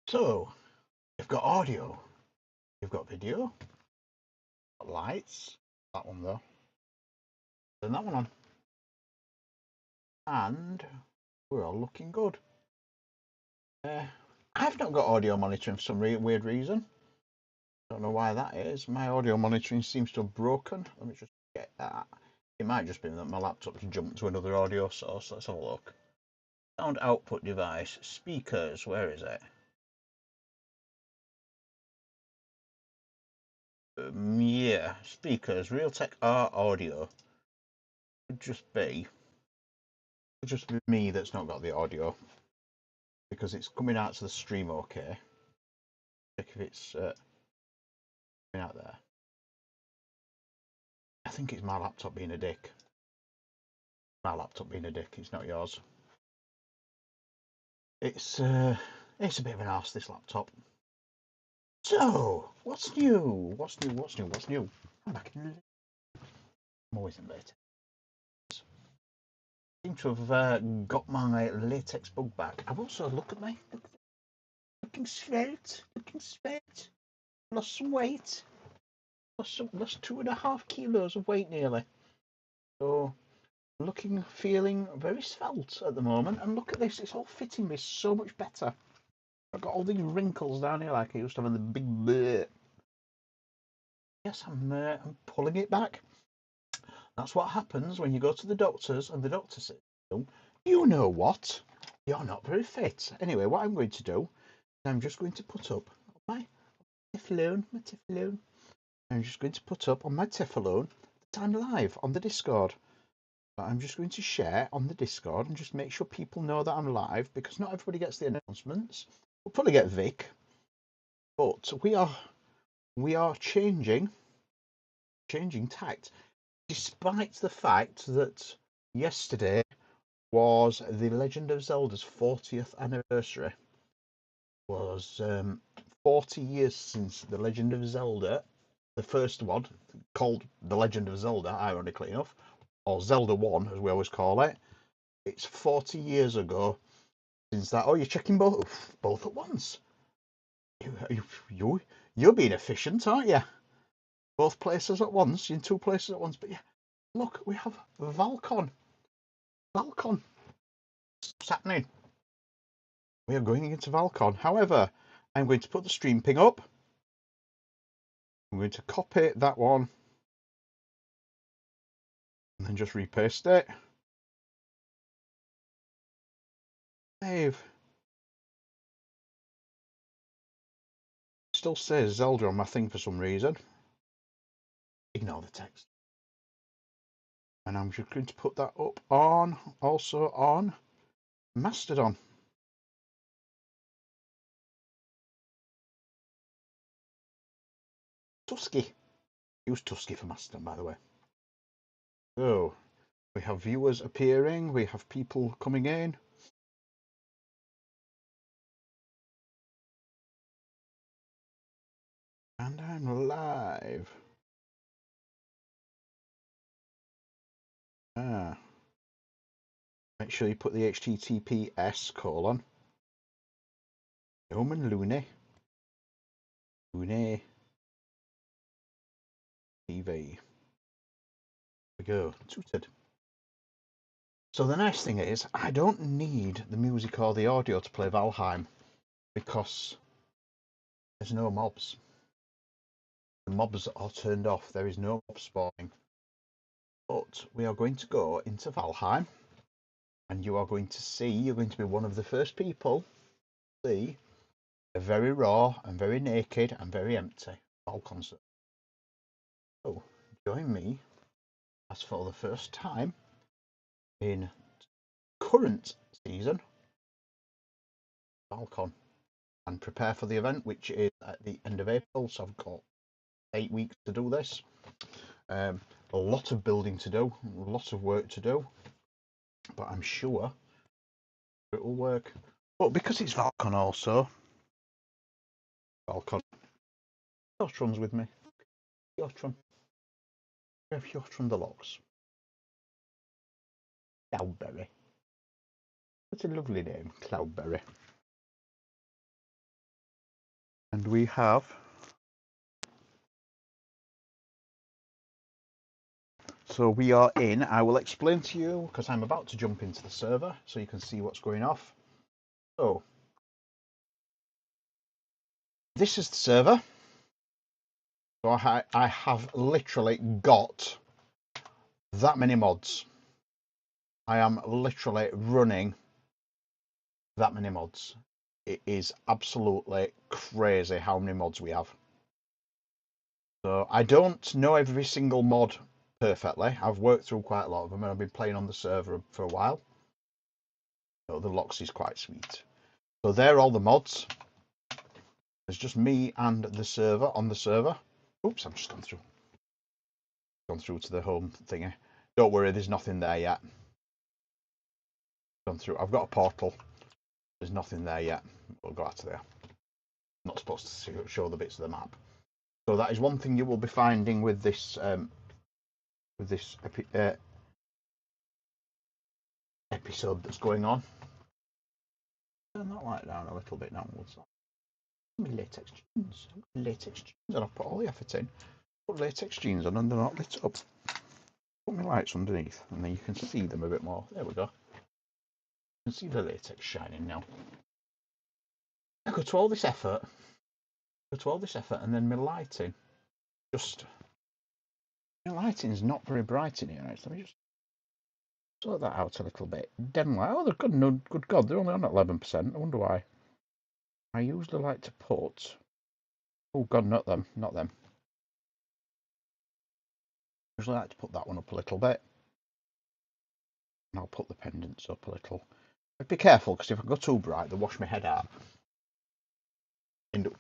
So, you've got audio, you've got video, got lights, that one there, turn that one on, and we're all looking good. I've not got audio monitoring for some weird reason. Don't know why that is. My audio monitoring seems to have broken. Let me just get that. It might just be that my laptop's jumped to another audio source. Let's have a look. Sound output device, speakers, where is it? Yeah, speakers, Realtek R audio. Could just be me that's not got the audio because it's coming out to the stream okay. Check if it's coming out there. I think it's my laptop being a dick. My laptop being a dick, it's not yours. It's a bit of an arse, this laptop. So, what's new? What's new? I'm back in. I'm always in late. I seem to have got my latex bug back. I've also look at me, looking svelte, lost some weight, lost 2.5 kilos of weight nearly. So, feeling very svelte at the moment. And look at this, it's all fitting me so much better. I've got all these wrinkles down here like I used to have in the big bleh. Yes, I'm pulling it back. That's what happens when you go to the doctors and the doctor says, you know what? You're not very fit. Anyway, what I'm going to do is I'm just going to put up my Tiflone. I'm just going to put up on my Tiflone that I'm live on the Discord. I'm just going to share on the Discord and just make sure people know that I'm live because not everybody gets the announcements. We'll probably get Vic, but we are changing tact, despite the fact that yesterday was the Legend of Zelda's 40th anniversary. It was 40 years since the Legend of Zelda, the first one, called The Legend of Zelda, ironically enough, or Zelda 1, as we always call it. It's 40 years ago since that. Oh, you're checking both at once. You're being efficient, aren't you? Both places at once. You're in two places at once. But yeah, look, we have Val-Con. Val-Con. What's happening? We are going into Val-Con. However, I'm going to put the stream ping up. I'm going to copy that one and then just repaste it. Save. Still says Zelda on my thing for some reason. Ignore the text. And I'm just going to put that up on, also on Mastodon. Tusky. Use Tusky for Mastodon, by the way. So, we have viewers appearing, we have people coming in. And I'm live. Make sure you put the HTTPS : Roman Lune TV. We go. Tooted. So the nice thing is, I don't need the music or the audio to play Valheim because there's no mobs. The mobs are turned off. There is no mob spawning. But we are going to go into Valheim, and you are going to see. You're going to be one of the first people to see a very raw and very naked and very empty Val-Con. So join me as for the first time in current season Val-Con and prepare for the event, which is at the end of April. So I've got 8 weeks to do this. A lot of building to do, lots of work to do, but I'm sure it will work. But because it's Val-Con also, Val-Con, Fjortron's with me. Fjortron. We have Fjortron the Locks. Cloudberry. That's a lovely name, Cloudberry. And we have so we are in. I will explain to you because I'm about to jump into the server so you can see what's going off. So this is the server. So I have literally got that many mods. I am literally running that many mods. It is absolutely crazy how many mods we have. So I don't know every single mod perfectly. I've worked through quite a lot of them and I've been playing on the server for a while. So the Lox is quite sweet. So they're all the mods. There's just me and the server on the server. Oops, I've just gone through. Gone through to the home thingy. Don't worry, there's nothing there yet. Gone through. I've got a portal. There's nothing there yet. We'll go out to there. I'm not supposed to show the bits of the map. So that is one thing you will be finding with this episode that's going on. Turn that light down a little bit now. My latex jeans. Latex jeans, and I've put all the effort in. Put latex jeans on and they're not lit up. Put my lights underneath and then you can see them a bit more. There we go. You can see the latex shining now. I go to all this effort. And then my lighting my lighting's not very bright in here. Right? So let me just sort that out a little bit. Dim light. Oh, they're good. No, good God, they're only on 11%. I wonder why. I usually like to put. Oh God, not them. Not them. I usually like to put that one up a little bit. And I'll put the pendants up a little. But be careful, because if I go too bright, they'll wash my head out.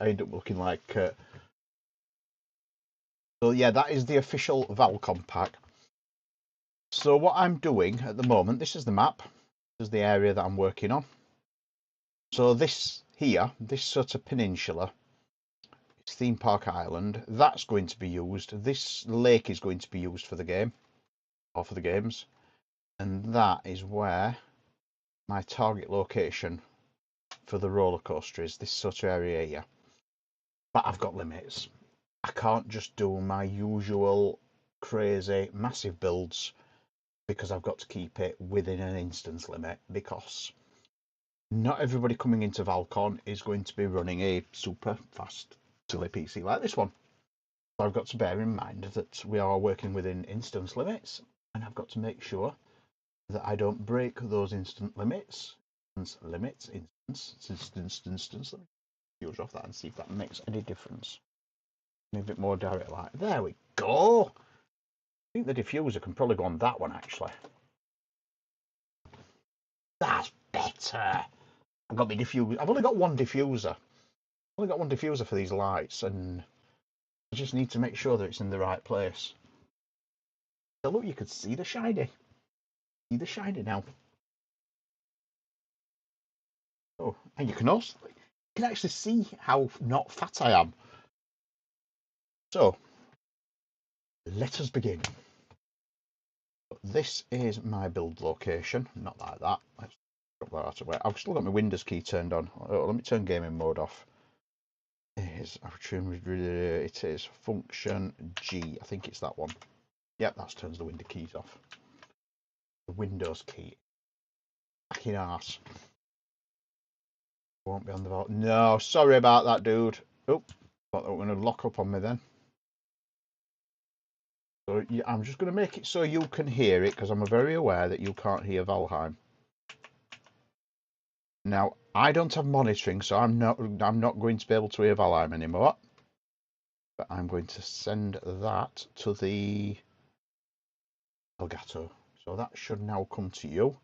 I end up looking like. So yeah, that is the official Val-Con pack. So what I'm doing at the moment, this is the map. This is the area that I'm working on. So this here, this sort of peninsula, it's Theme Park Island. That's going to be used. This lake is going to be used for the game, or for the games. And that is where my target location for the roller coaster is, this sort of area here. But I've got limits. I can't just do my usual crazy massive builds because I've got to keep it within an instance limit, because not everybody coming into Val-Con is going to be running a super fast silly PC like this one. So I've got to bear in mind that we are working within instance limits, and I've got to make sure that I don't break those instant limits. Let me filter off that and see if that makes any difference. A bit more direct light. There we go. I think the diffuser can probably go on that one actually. That's better. I've got my diffuser. I've only got one diffuser. For these lights, and I just need to make sure that it's in the right place. So look, you could see the shiny. See the shiny now. Oh, and you can actually see how not fat I am. So let us begin. This is my build location. Not like that. Let's drop that out of the way. I've still got my Windows key turned on. Oh, let me turn gaming mode off. It is function G. I think it's that one. Yep, that turns the window keys off. The Windows key. Fucking arse. Won't be on the vault. No, sorry about that, dude. Oh, thought they were going to lock up on me then. So yeah, I'm just going to make it so you can hear it, because I'm very aware that you can't hear Valheim. Now, I don't have monitoring, so I'm not going to be able to hear Valheim anymore. But I'm going to send that to the Elgato. So that should now come to you.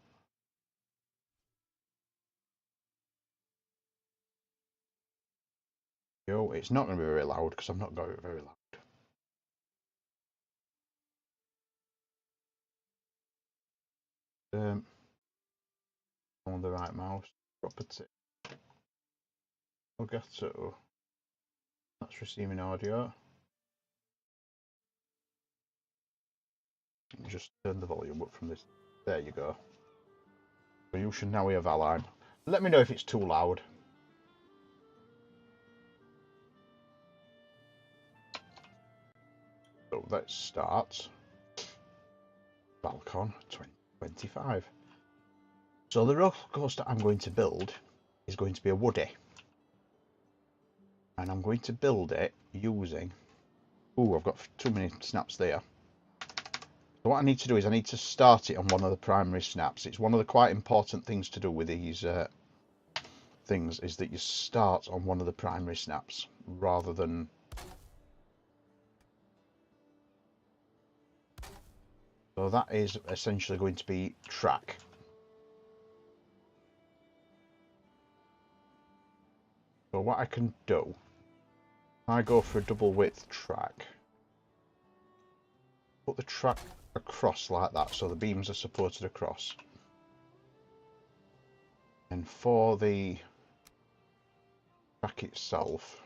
It's not going to be very loud because I've not got it very loud. On the right mouse, property. Elgato. That's receiving audio. Just turn the volume up from this. There you go. So you should now hear Valheim. Let me know if it's too loud. So let's start Val-Con 2025. So the roller coaster I'm going to build is going to be a woody. And I'm going to build it using... Ooh, I've got too many snaps there. So what I need to do is I need to start it on one of the primary snaps. It's one of the quite important things to do with these things, is that you start on one of the primary snaps rather than... So that is essentially going to be track. So what I can do, I go for a double width track, put the track across like that so the beams are supported across, and for the track itself,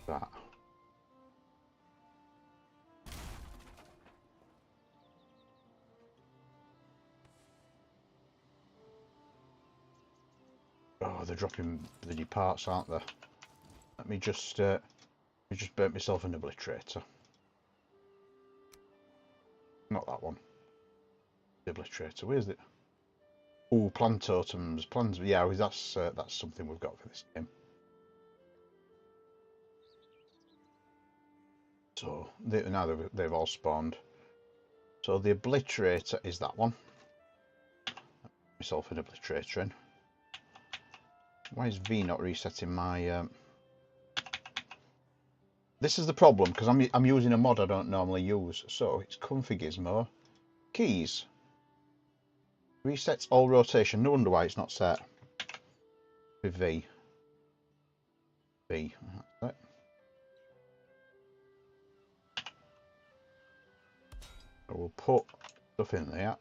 that. Oh, they're dropping bloody parts, aren't they? Let me just burnt myself an obliterator. Not that one. The obliterator. Where's it? Oh, plant totems. Plans. Yeah, that's something we've got for this game. So now they've all spawned. So the obliterator is that one. Myself an obliterator in. Why is V not resetting my? This is the problem because I'm using a mod I don't normally use. So it's Comfy Gizmo. Keys. Resets all rotation. No wonder why it's not set. With V. V. That's it. So we'll put stuff in there.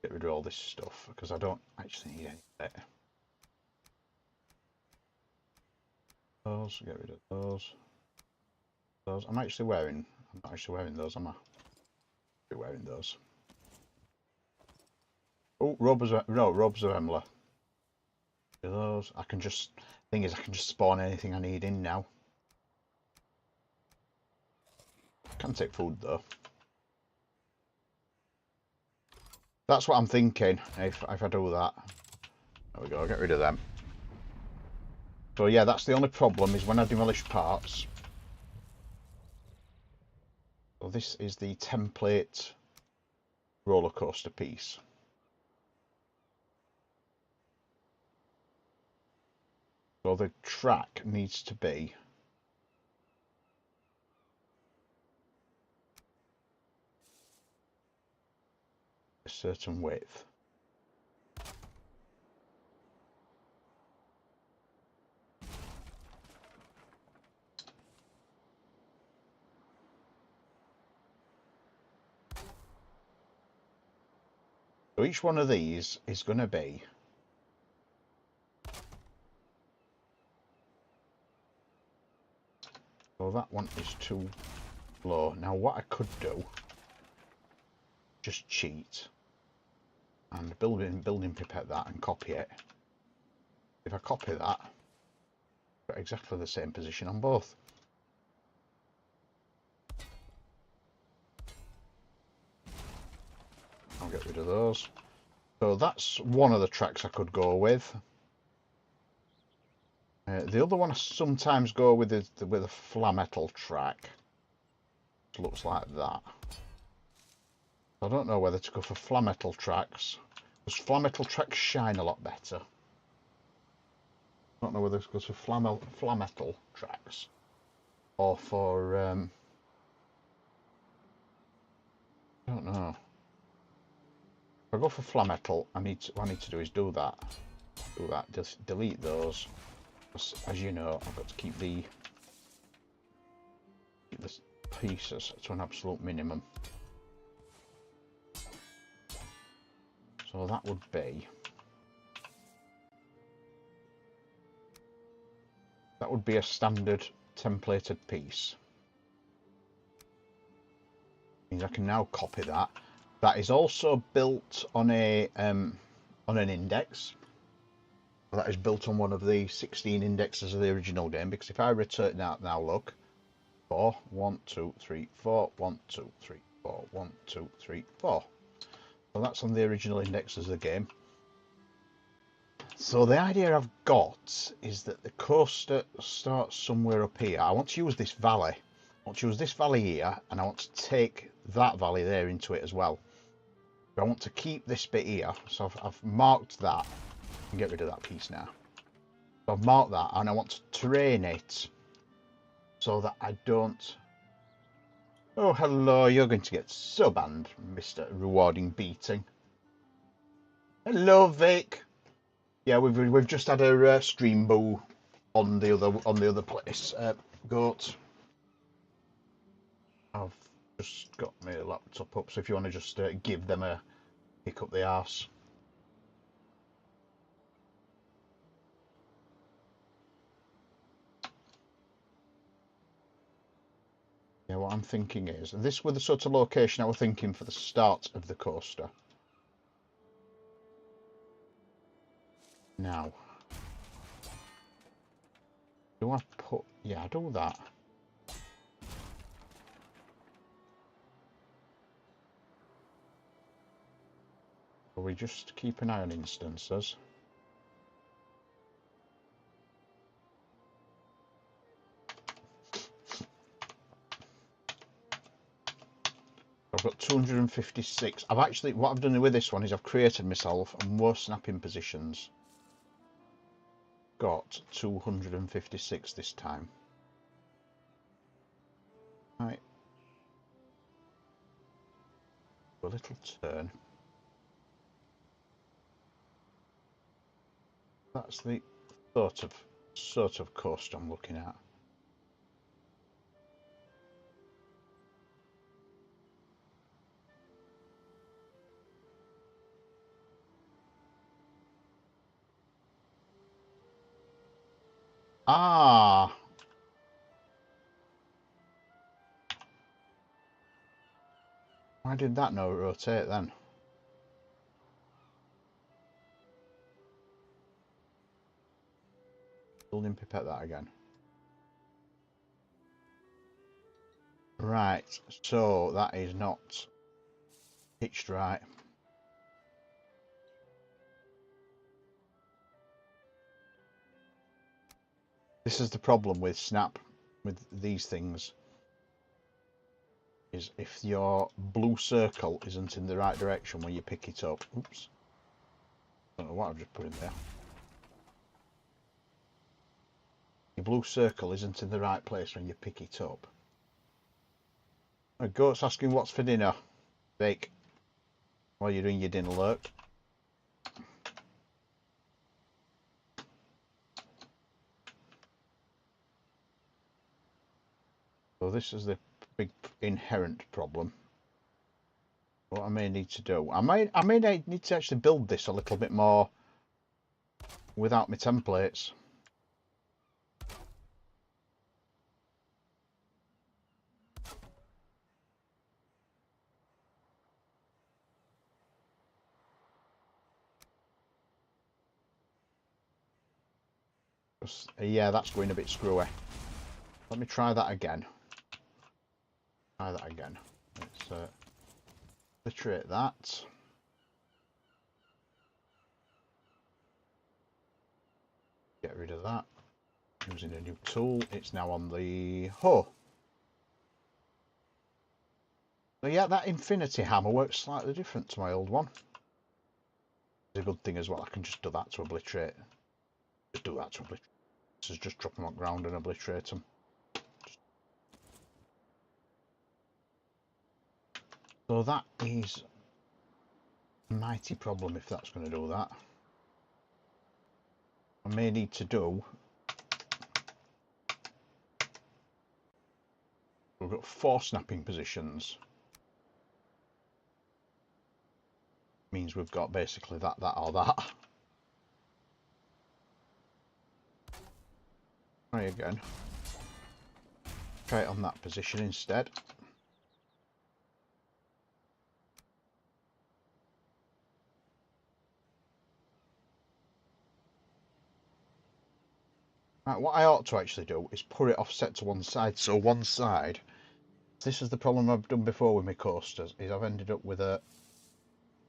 Get rid of all this stuff because I don't actually need any of it. Those, get rid of those. Those. I'm not actually wearing those, am I? Be wearing those. Oh, robes of Emla. Those. I can just spawn anything I need in now. Can't take food though. That's what I'm thinking. If I do that, there we go. Get rid of them. So yeah, that's the only problem is when I demolish parts. So this is the template roller coaster piece. So the track needs to be a certain width. So each one of these is going to be so that one is too low. Now what I could do, just cheat and building pipette that and copy it. If I copy that, I've got exactly the same position on both. I'll get rid of those. So that's one of the tracks I could go with. The other one I sometimes go with is with a flametal track. It looks like that. I don't know whether to go for flametal tracks, because flametal tracks shine a lot better. I don't know whether to go for flametal tracks or for I don't know. If I go for flametal, what I need to do is do that. Just delete those. As you know, I've got to keep the pieces to an absolute minimum. So that would be a standard templated piece. Means I can now copy that That is also built on an index. That is built on one of the 16 indexes of the original game, because if I return that now, look, 4, 1, 2, 3, 4, 1, 2, 3, 4, 1, 2, 3, 4. So that's on the original indexes of the game. So the idea I've got is that the coaster starts somewhere up here. I want to use this valley. I want to use this valley here, and I want to take that valley there into it as well. But I want to keep this bit here, so I've marked that. And get rid of that piece now. So I've marked that, and I want to terrain it so that I don't... Oh, hello, you're going to get so banned, Mr. Rewarding Beating. Hello, Vic. Yeah, we've just had a stream boo on the other place. Goat. I've just got my laptop up, so if you want to just give them a kick up the arse. Yeah, what I'm thinking is, this was the sort of location I was thinking for the start of the coaster. Now, do I put... Yeah, I do that. Or we just keep an eye on instances. I've got 256. I've actually, what I've done with this one is I've created myself more snapping positions. Got 256 this time. Right. A little turn. That's the sort of coast I'm looking at. Ah! Why did that not rotate then? Building pipette that again. Right, so that is not pitched right. This is the problem with snap, with these things, is if your blue circle isn't in the right direction when you pick it up. Oops. I don't know what I've just put in there. Your blue circle isn't in the right place when you pick it up. A goat's asking what's for dinner. Bake. While you're doing your dinner lurk. So this is the big inherent problem. What I may need to do, I may need to actually build this a little bit more without my templates. Yeah, that's going a bit screwy. Let me try that again. Try that again. Let's obliterate that. Get rid of that. Using a new tool. It's now on the hoe. So yeah, that infinity hammer works slightly different to my old one. It's a good thing as well. I can just do that to obliterate. Just do that to obliterate. This is just drop them on ground and obliterate them. So that is a mighty problem if that's going to do that. I may need to do... We've got 4 snapping positions. Means we've got basically that, or that. Try again. Try it on that position instead. Right, what I ought to actually do is put it offset to one side. So one side, this is the problem I've done before with my coasters, is I've ended up with a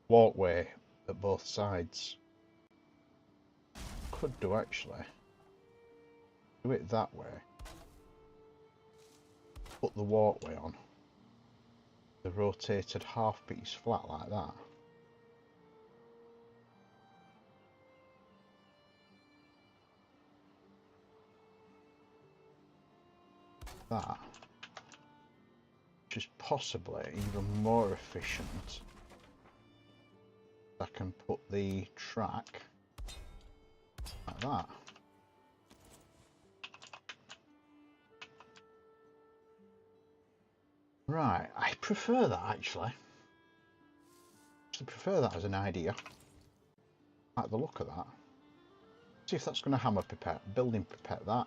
walkway at both sides. Could do actually. Do it that way. Put the walkway on. The rotated half piece flat like that. That. Which is possibly even more efficient. I can put the track like that. Right, I prefer that actually. I prefer that as an idea. I like the look of that. See if that's going to hammer pipette, building pipette that.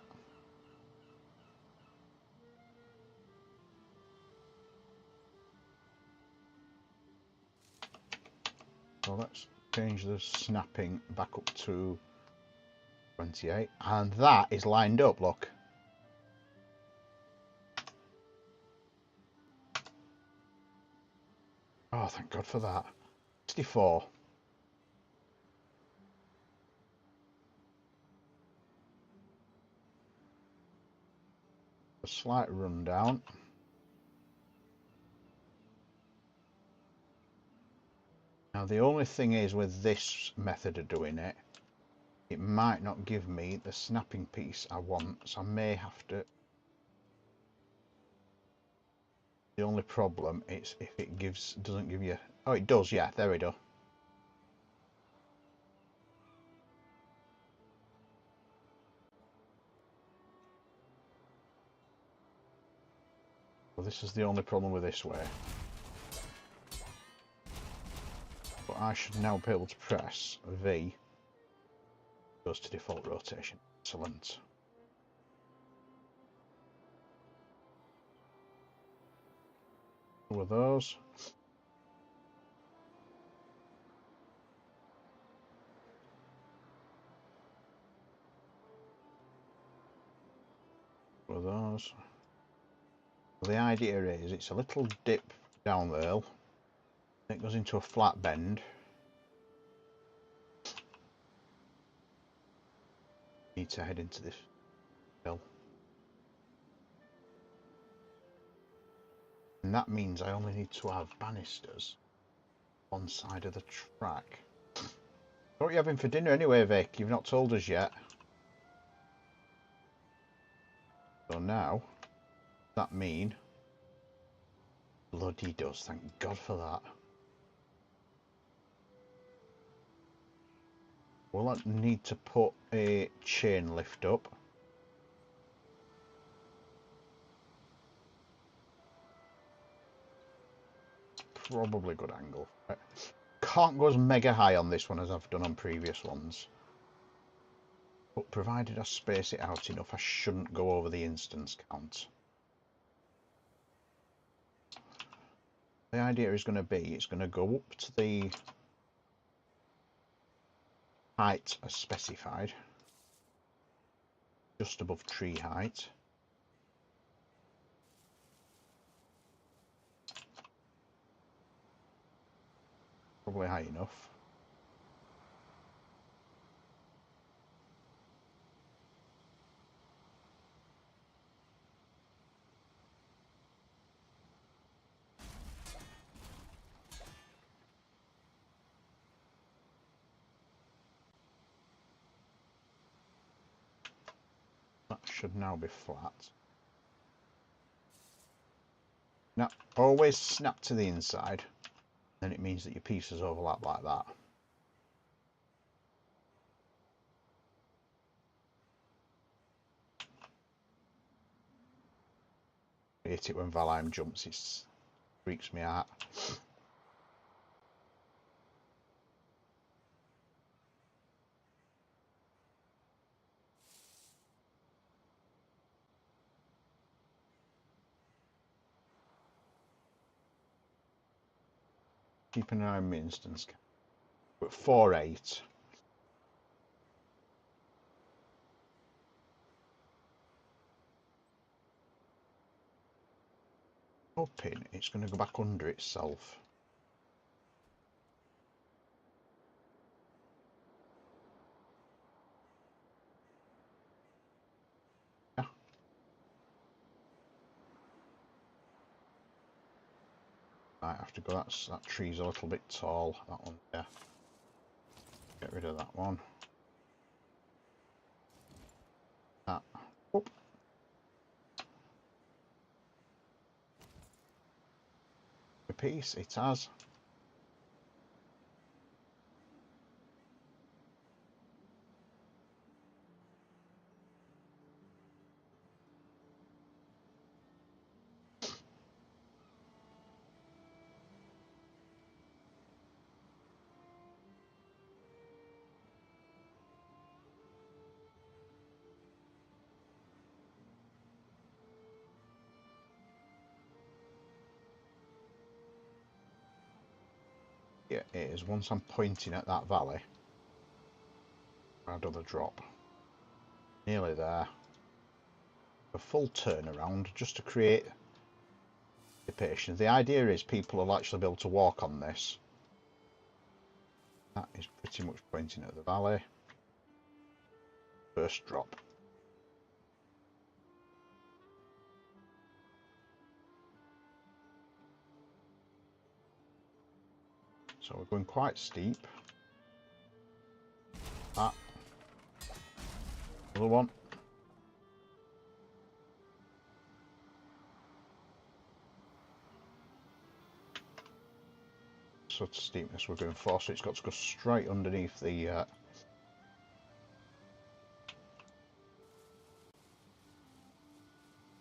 So let's change the snapping back up to 28, and that is lined up, look. Oh, thank God for that. 64. A slight rundown. Now the only thing is with this method of doing it, it might not give me the snapping piece I want, so I may have to. The only problem is if it doesn't give you. Oh, it does, yeah. There we go. Well, this is the only problem with this way. But I should now be able to press V. Goes to default rotation. Excellent. With those. With those. Well, the idea is it's a little dip down there. It goes into a flat bend. Need to head into this hill. And that means I only need to have banisters on side of the track. What are you having for dinner anyway, Vic? You've not told us yet. So now, that mean? Bloody does, thank God for that. Will I need to put a chain lift up? Probably a good angle. Right. Can't go as mega high on this one as I've done on previous ones. But provided I space it out enough, I shouldn't go over the instance count. The idea is going to be, it's going to go up to the height as specified, just above tree height. Probably high enough. That should now be flat. Now, always snap to the inside, then it means that your pieces overlap like that. I hate it when Valheim jumps, it freaks me out. Keep an eye on my instance. But 4.8. hoping it's going to go back under itself. Yeah. Might have to go. That tree's a little bit tall. That one there. Get rid of that one. That. Oh. A piece. It has. Yeah, it is. Once I'm pointing at that valley, I'll do the drop. Nearly there. A full turnaround just to create anticipation. The idea is people will actually be able to walk on this. That is pretty much pointing at the valley. First drop. So we're going quite steep. That. Another one. Sort of steepness we're going for, so it's got to go straight underneath the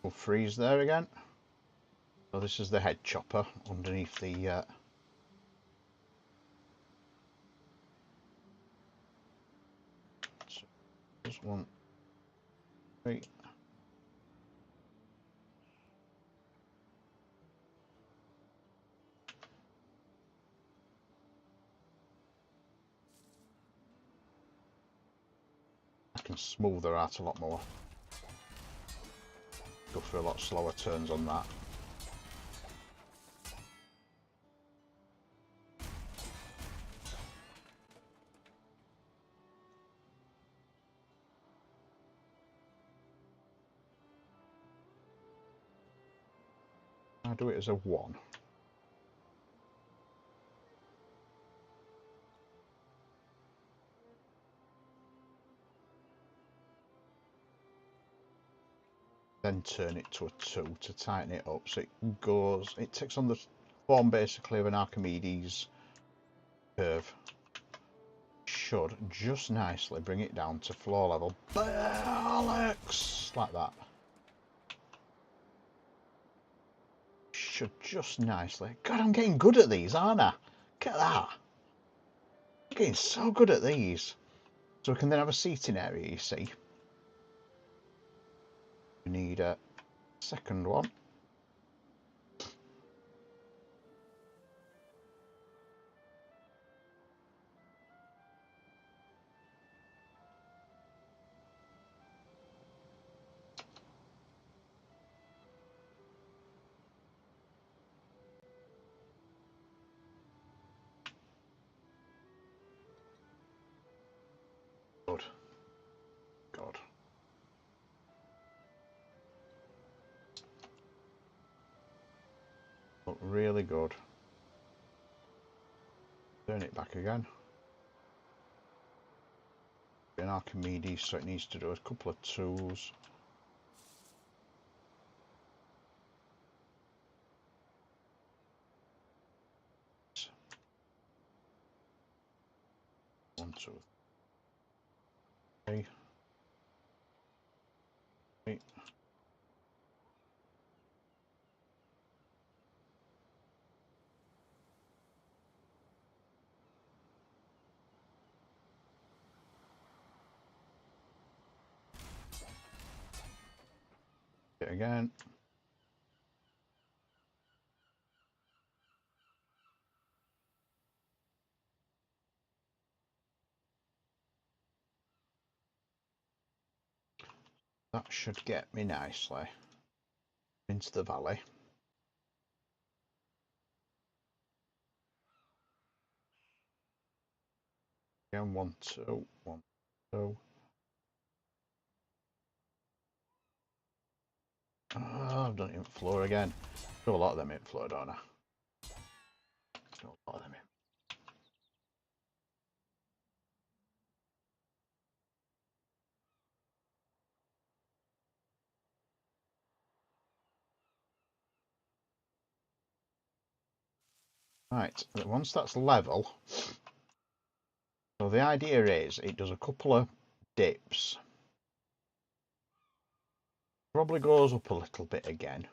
we'll freeze there again. So this is the head chopper underneath the so just 1, 3. I can smooth her out a lot more. Go for a lot slower turns on that. I do it as a 1. Then turn it to a 2 to tighten it up so it takes on the form basically of an Archimedes curve. Should just nicely bring it down to floor level. Bollocks! Like that. Should just nicely. God, I'm getting good at these, aren't I? Look at that. I'm getting so good at these. So we can then have a seating area, you see. We need a second one. Good. God. Look really good. Turn it back again. An Archimedes, so it needs to do a couple of 2s. One, 2, 3. 8. It again. That should get me nicely into the valley. Again, 1, 2, 1, 2. Oh, I've done it in floor again. Do a lot of them in floor, don't I? Do a lot of them in. Right, once that's level, so the idea is it does a couple of dips, probably goes up a little bit again,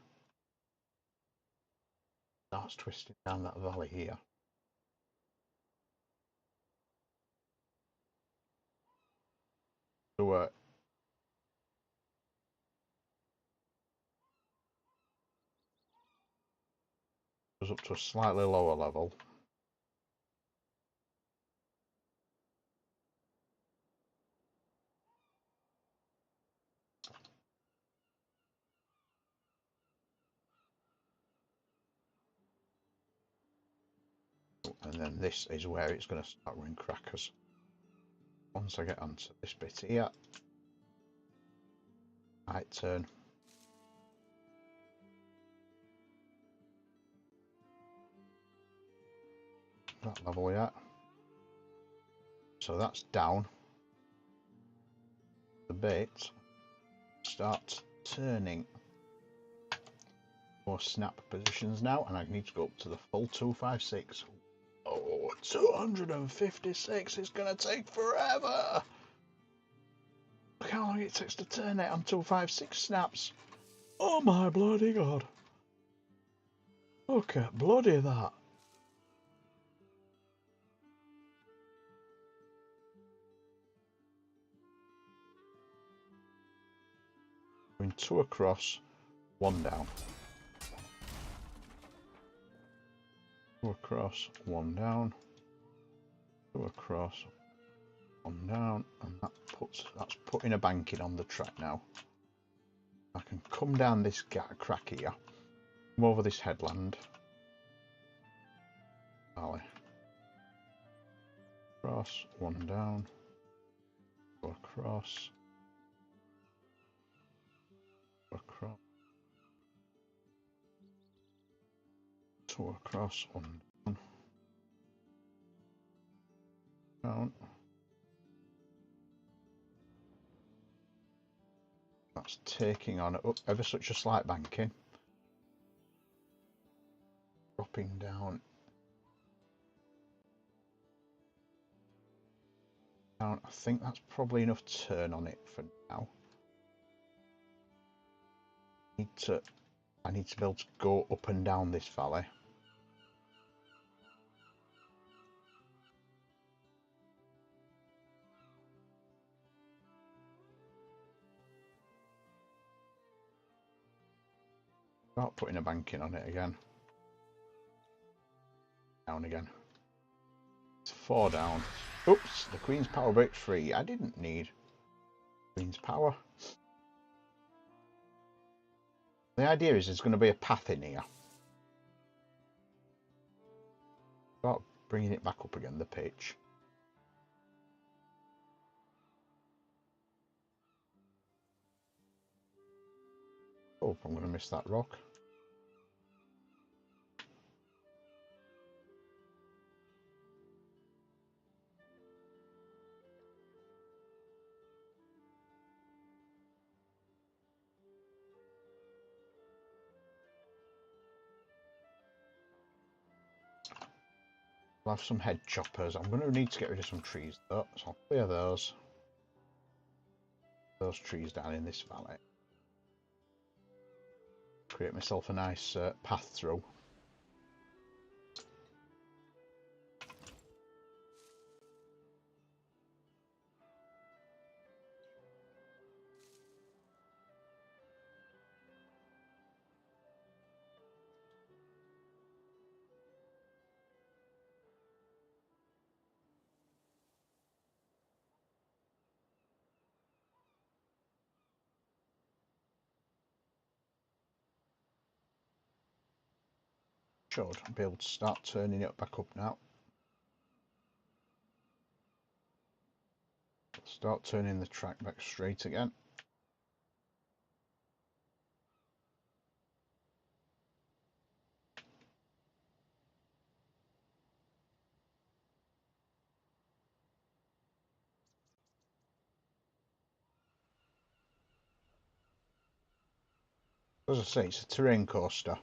starts twisting down that valley here. So goes up to a slightly lower level. And then this is where it's going to start running crackers. Once I get onto this bit here, right turn. That level yet. So that's down. The bit starts turning more snap positions now, and I need to go up to the full 256. Oh, 256 is going to take forever. Look how long it takes to turn it on 256 snaps. Oh my bloody god. Look at bloody that. Going 2 across, 1 down. 2 across, 1 down. 2 across, 1 down, and that's putting a banking on the track now. I can come down this crack here, come over this headland, valley, across, 1 down, go across, 2 across, 1 down, down. That's taking on ever such a slight banking, dropping down. I think that's probably enough turn on it for now. I need to be able to go up and down this valley. Start putting a banking on it again. Down again. It's 4 down. Oops, the Queen's power breaks free. I didn't need Queen's power. The idea is there's going to be a path in here. Start bringing it back up again, the pitch. Oh, I'm going to miss that rock. I'll have some head choppers. I'm going to need to get rid of some trees though, so I'll clear those trees down in this valley. Create myself a nice path through. Should be able to start turning it back up now. Start turning the track back straight again. As I say, it's a terrain coaster.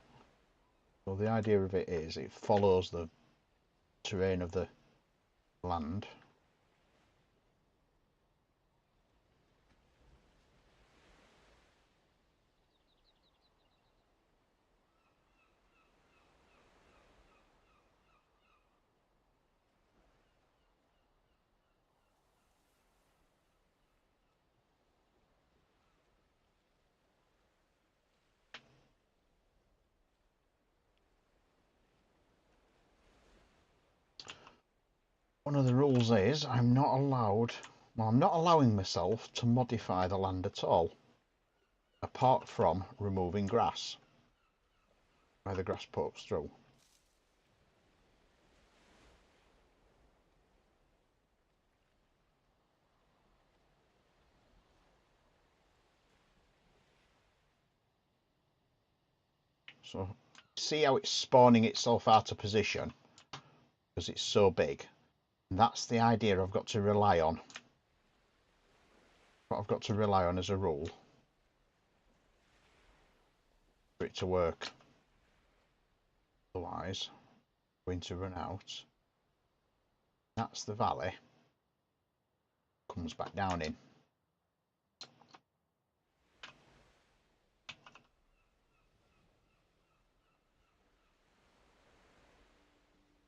So the idea of it is it follows the terrain of the land. One of the rules is I'm not allowing myself to modify the land at all, apart from removing grass, where the grass pokes through. So see how it's spawning itself out of position because it's so big. And that's the idea I've got to rely on. What I've got to rely on as a rule for it to work. Otherwise, I'm going to run out. That's the valley. Comes back down in.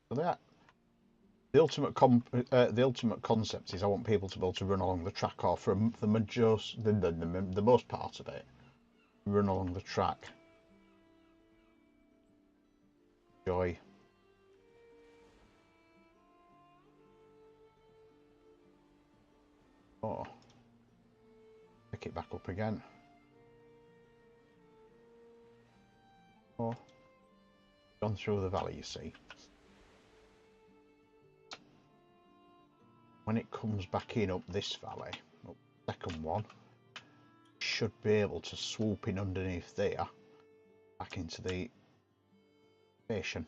So that the ultimate concept is I want people to be able to run along the track, or for the most part of it, run along the track. Enjoy. Oh, pick it back up again. Oh, gone through the valley, you see. When it comes back in up this valley, up the second one, should be able to swoop in underneath there, back into the station.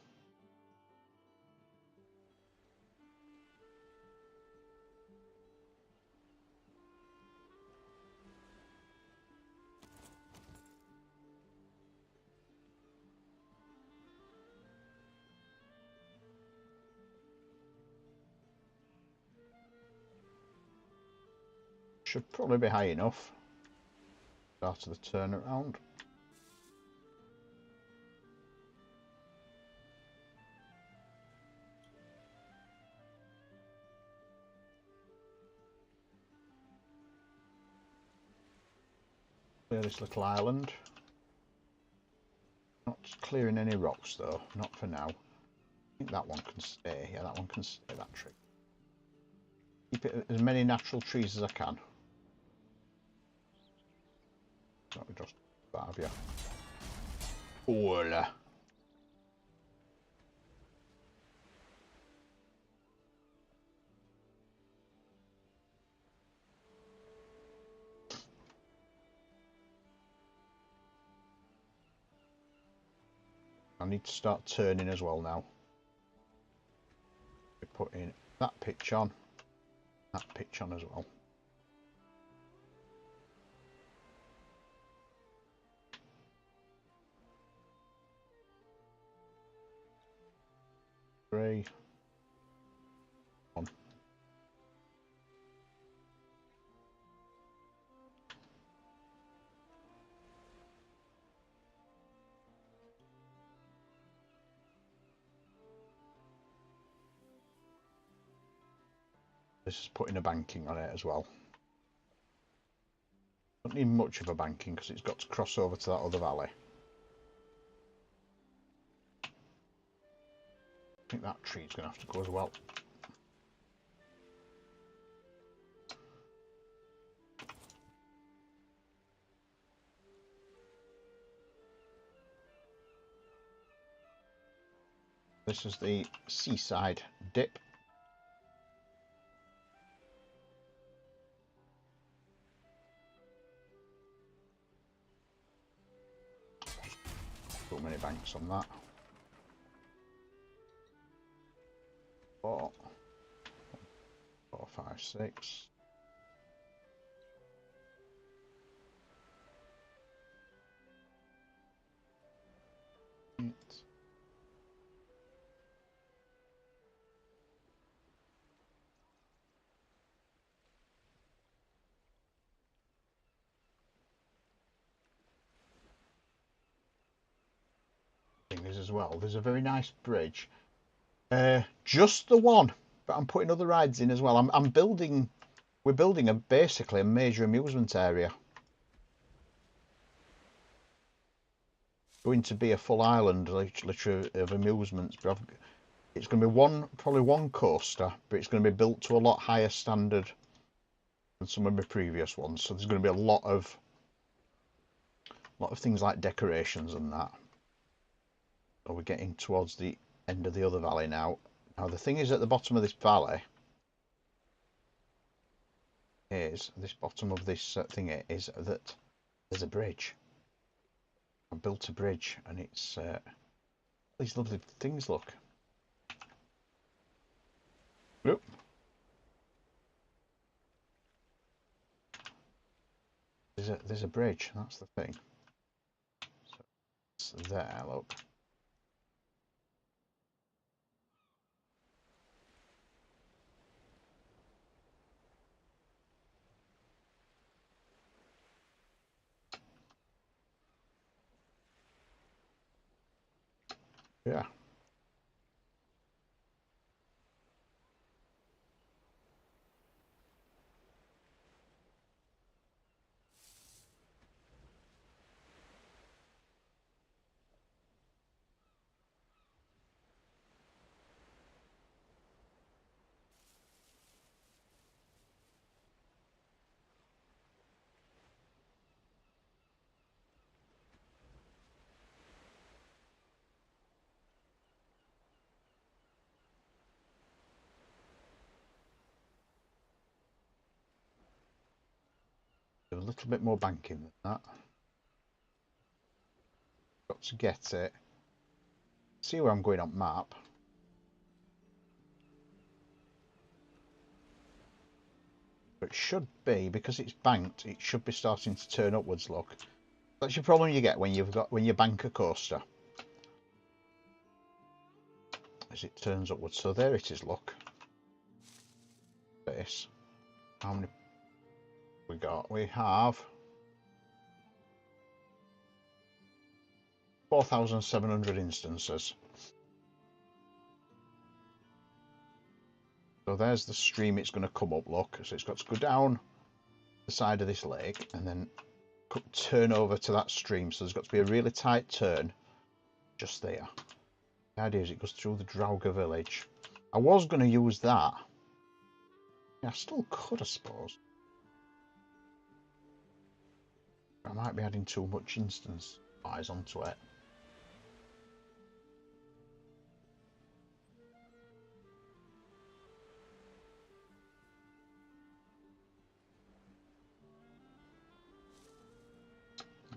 Should probably be high enough. Start of the turnaround. Clear this little island. Not clearing any rocks though, not for now. I think that one can stay. Yeah, that one can stay, that tree. Keep it as many natural trees as I can. Not just five, yeah. Voila. I need to start turning as well now. Put in that pitch on, that pitch on as well. Three. On. This is putting a banking on it as well. Don't need much of a banking because it's got to cross over to that other valley. I think that tree's going to have to go as well. This is the seaside dip. too many banks on that. 4, 4, 5, 6. As well, there's a very nice bridge, just the one, but I'm putting other rides in as well. We're building basically a major amusement area, going to be a full island literally of amusements, but it's going to be probably one coaster, but it's going to be built to a lot higher standard than some of my previous ones, so there's going to be a lot of things like decorations and that. So we're getting towards the end of the other valley now. Now the thing is, at the bottom of this valley is is that there's a bridge. I built a bridge, and it's these lovely things. Look. Oop. There's a bridge. That's the thing. So it's there. Look. Yeah. A little bit more banking than that. Got to get it. See where I'm going on map. But it should be, because it's banked, it should be starting to turn upwards. Look. That's your problem you get when you bank a coaster. As it turns upwards. So there it is, look. This. How many we got? We have 4,700 instances. So there's the stream it's going to come up, look. So it's got to go down the side of this lake and then turn over to that stream. So there's got to be a really tight turn just there. The idea is it goes through the Drauga village. I was going to use that. Yeah, I still could, I suppose. I might be adding too much instance size onto it.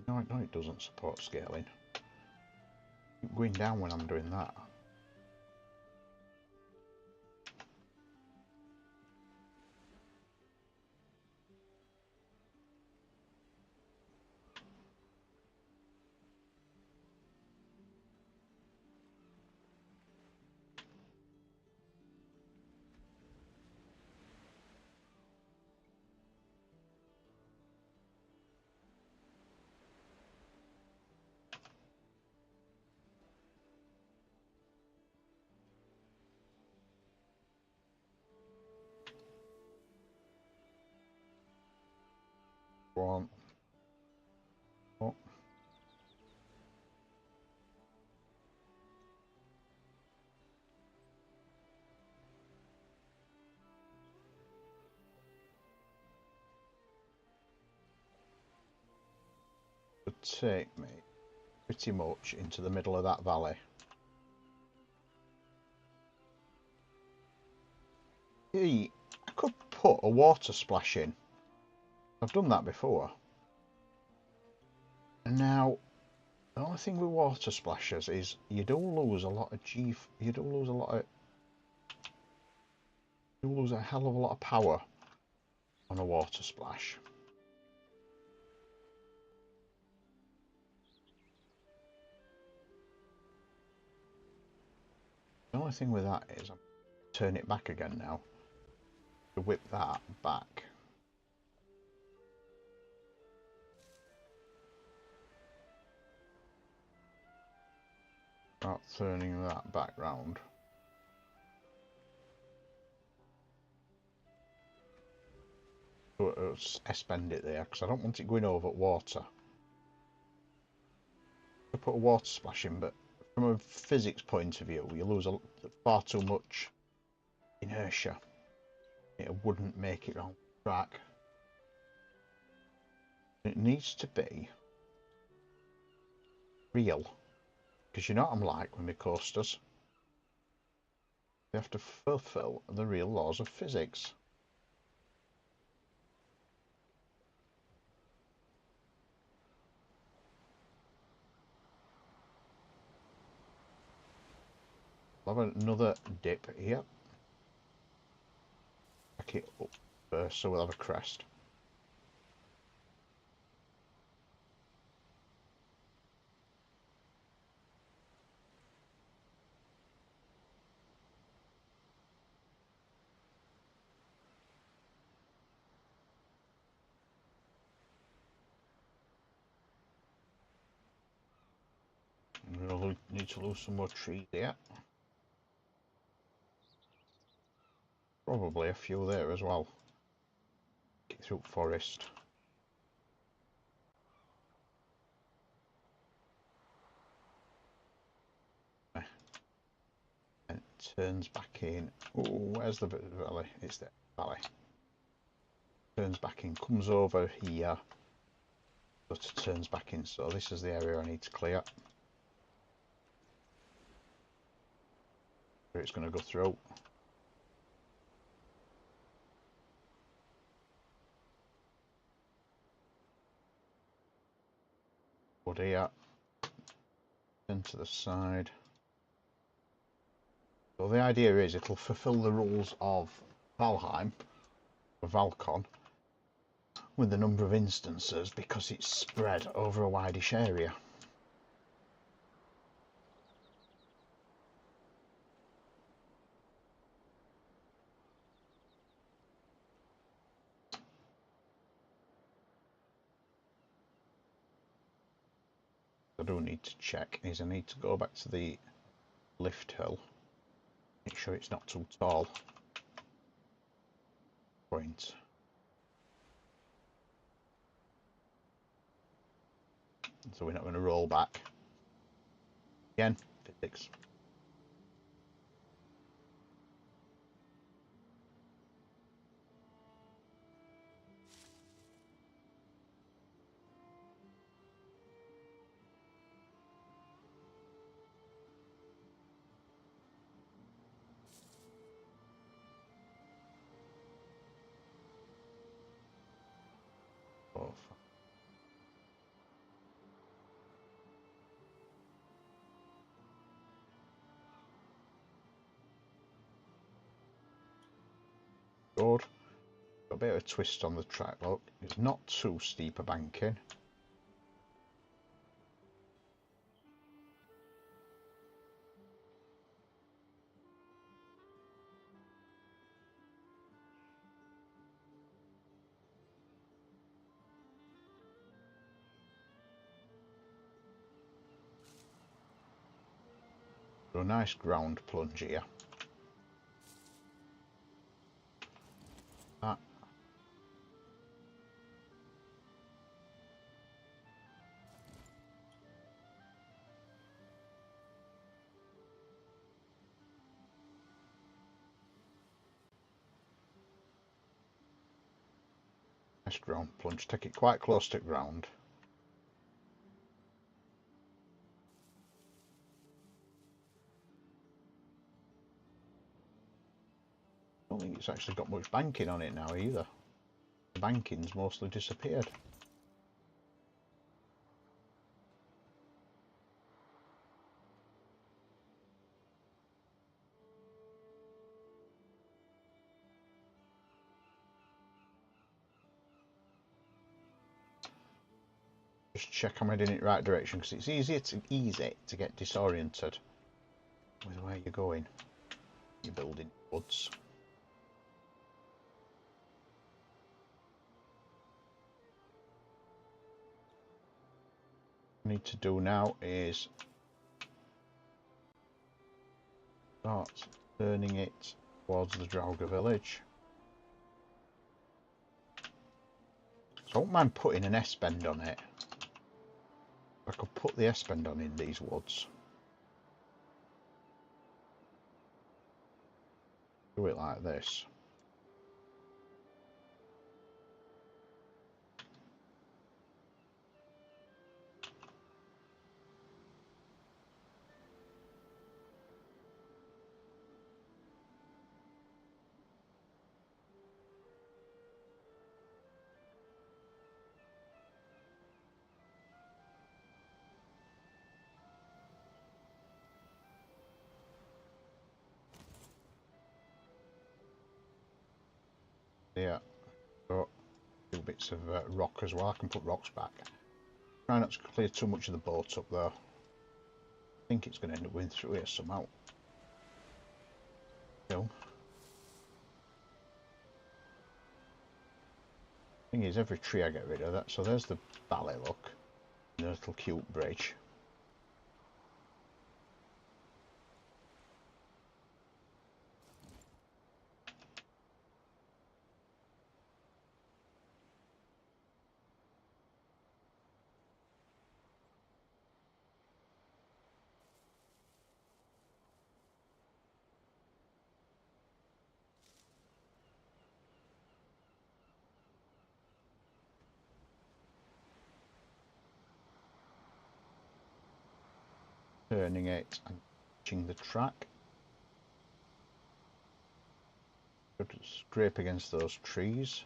No, it doesn't support scaling. Keep going down when I'm doing that. One. Oh. Would take me pretty much into the middle of that valley. I could put a water splash in. I've done that before. And now The only thing with water splashes is you do lose a lot of you do lose a lot of, you lose a hell of a lot of power on a water splash. The only thing with that is I'm turn it back again now to whip that back. Start turning that back round. So it'll suspend it there because I don't want it going over water. I put a water splash in, but from a physics point of view, you lose far too much inertia. It wouldn't make it on track. It needs to be real, because you know what I'm like with my coasters. They have to fulfill the real laws of physics. I'll have another dip here. Back it up first so we'll have a crest. We'll need to lose some more trees here. Probably a few there as well. Get through forest. And it turns back in. Oh, where's the valley? It's the valley. Turns back in, comes over here, but it turns back in. So this is the area I need to clear. Where it's going to go through. Wood here. Then to the side. So the idea is it'll fulfill the rules of Valheim, or Val-Con, with the number of instances because it's spread over a wideish area. I do need to check is I need to go back to the lift hill, make sure it's not too tall. Point. So we're not going to roll back. Again, physics. Oh, good. Got a bit of a twist on the track, look. It's not too steep a banking. So a nice ground plunge here. That. Nice ground plunge. Take it quite close to ground. I don't think it's actually got much banking on it now either. The banking's mostly disappeared. Just check I'm heading in the right direction, because it's easy to get disoriented with where you're going. You're building woods. What I need to do now is start turning it towards the Draugr village. So I don't mind putting an S-bend on it. I could put the S-bend on in these woods. Do it like this. Yeah, got two bits of rock as well. I can put rocks back. Try not to clear too much of the boat up though. I think it's going to end up going through here somehow. Still. Thing is, every tree I get rid of that. So there's the valley, look. The little cute bridge. Turning it and touching the track. Could scrape against those trees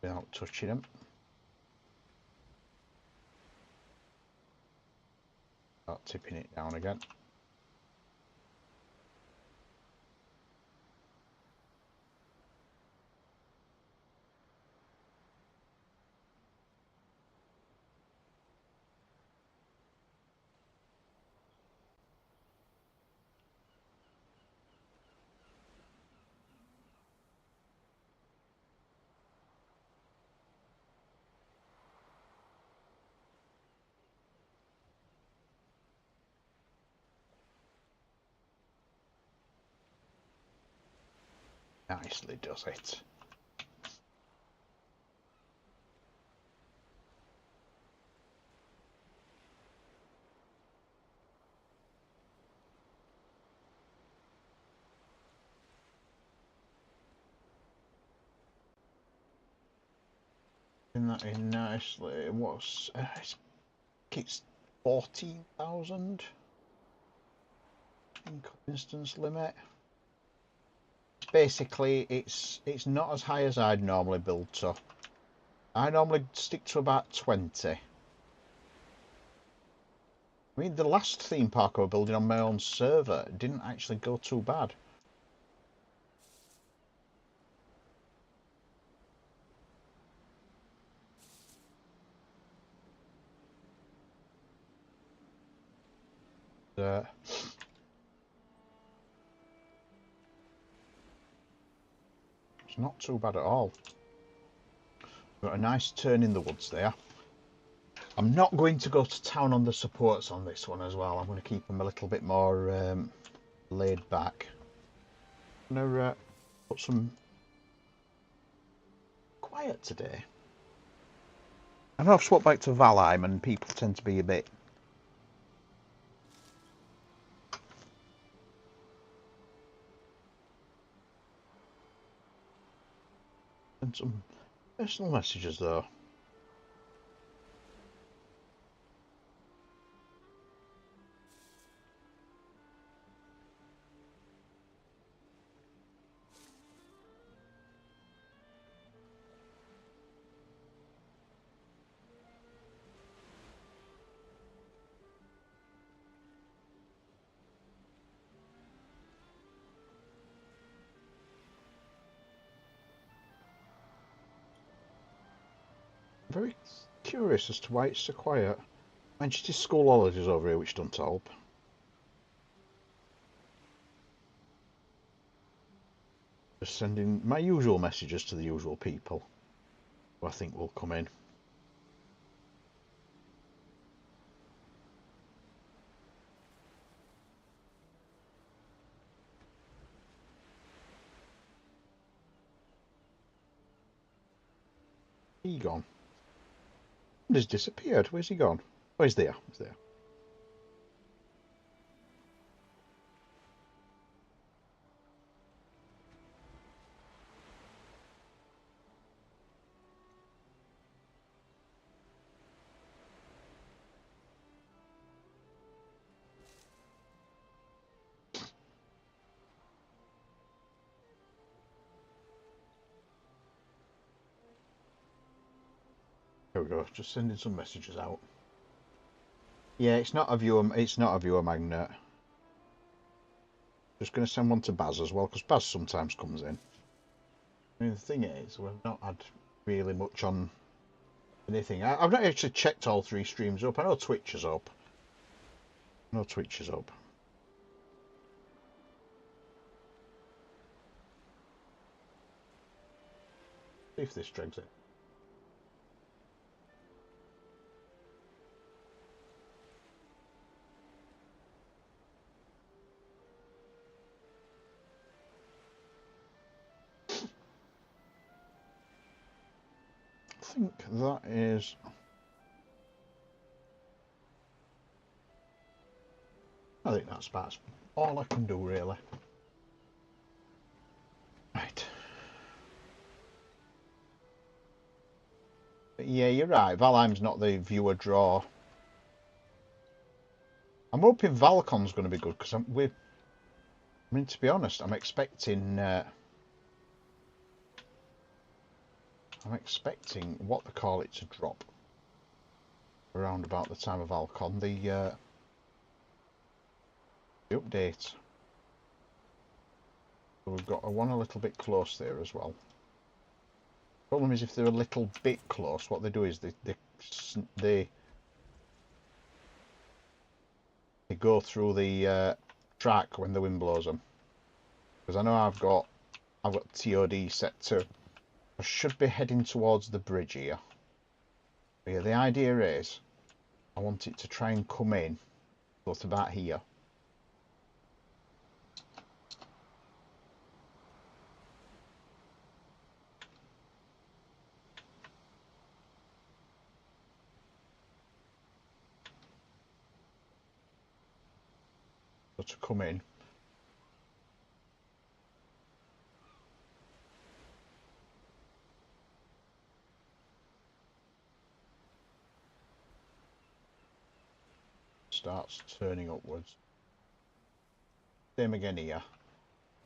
without touching them. Start tipping it down again. Nicely does it. Putting that in nicely. What's it's 14,000 instance limit. Basically, it's not as high as I'd normally build to. I normally stick to about 20. I mean, the last theme park I was building on my own server didn't actually go too bad. It's not too bad at all. Got a nice turn in the woods there. I'm not going to go to town on the supports on this one as well. I'm going to keep them a little bit more laid back. I'm going to put some quiet today. I know I've swapped back to Valheim and people tend to be a bit and some personal messages though. very curious as to why it's so quiet. Mentioned his school holidays over here, which doesn't help. Just sending my usual messages to the usual people who I think will come in. He gone? He's disappeared. Where's he gone? Oh, he's there. He's there. There we go. Just sending some messages out. Yeah, it's not a viewer. It's not a viewer magnet. Just going to send one to Baz as well, because Baz sometimes comes in. I mean, the thing is, we've not had really much on anything. I've not actually checked all 3 streams up. I know Twitch is up. I know Twitch is up. See if this drags it. I think that is... I think that's about all I can do, really. Right. But yeah, you're right. Valheim's not the viewer draw. I'm hoping Val-Con's going to be good, because I mean, to be honest, I'm expecting what they call it to drop around about the time of Val-Con, the update. So we've got one a little bit close there as well. Problem is, if they're a little bit close, what they do is they go through the track when the wind blows them. Because I know I've got TOD set to. I should be heading towards the bridge here. But yeah, the idea is I want it to try and come in, so to about here. So to come in. Starts turning upwards. Same again here.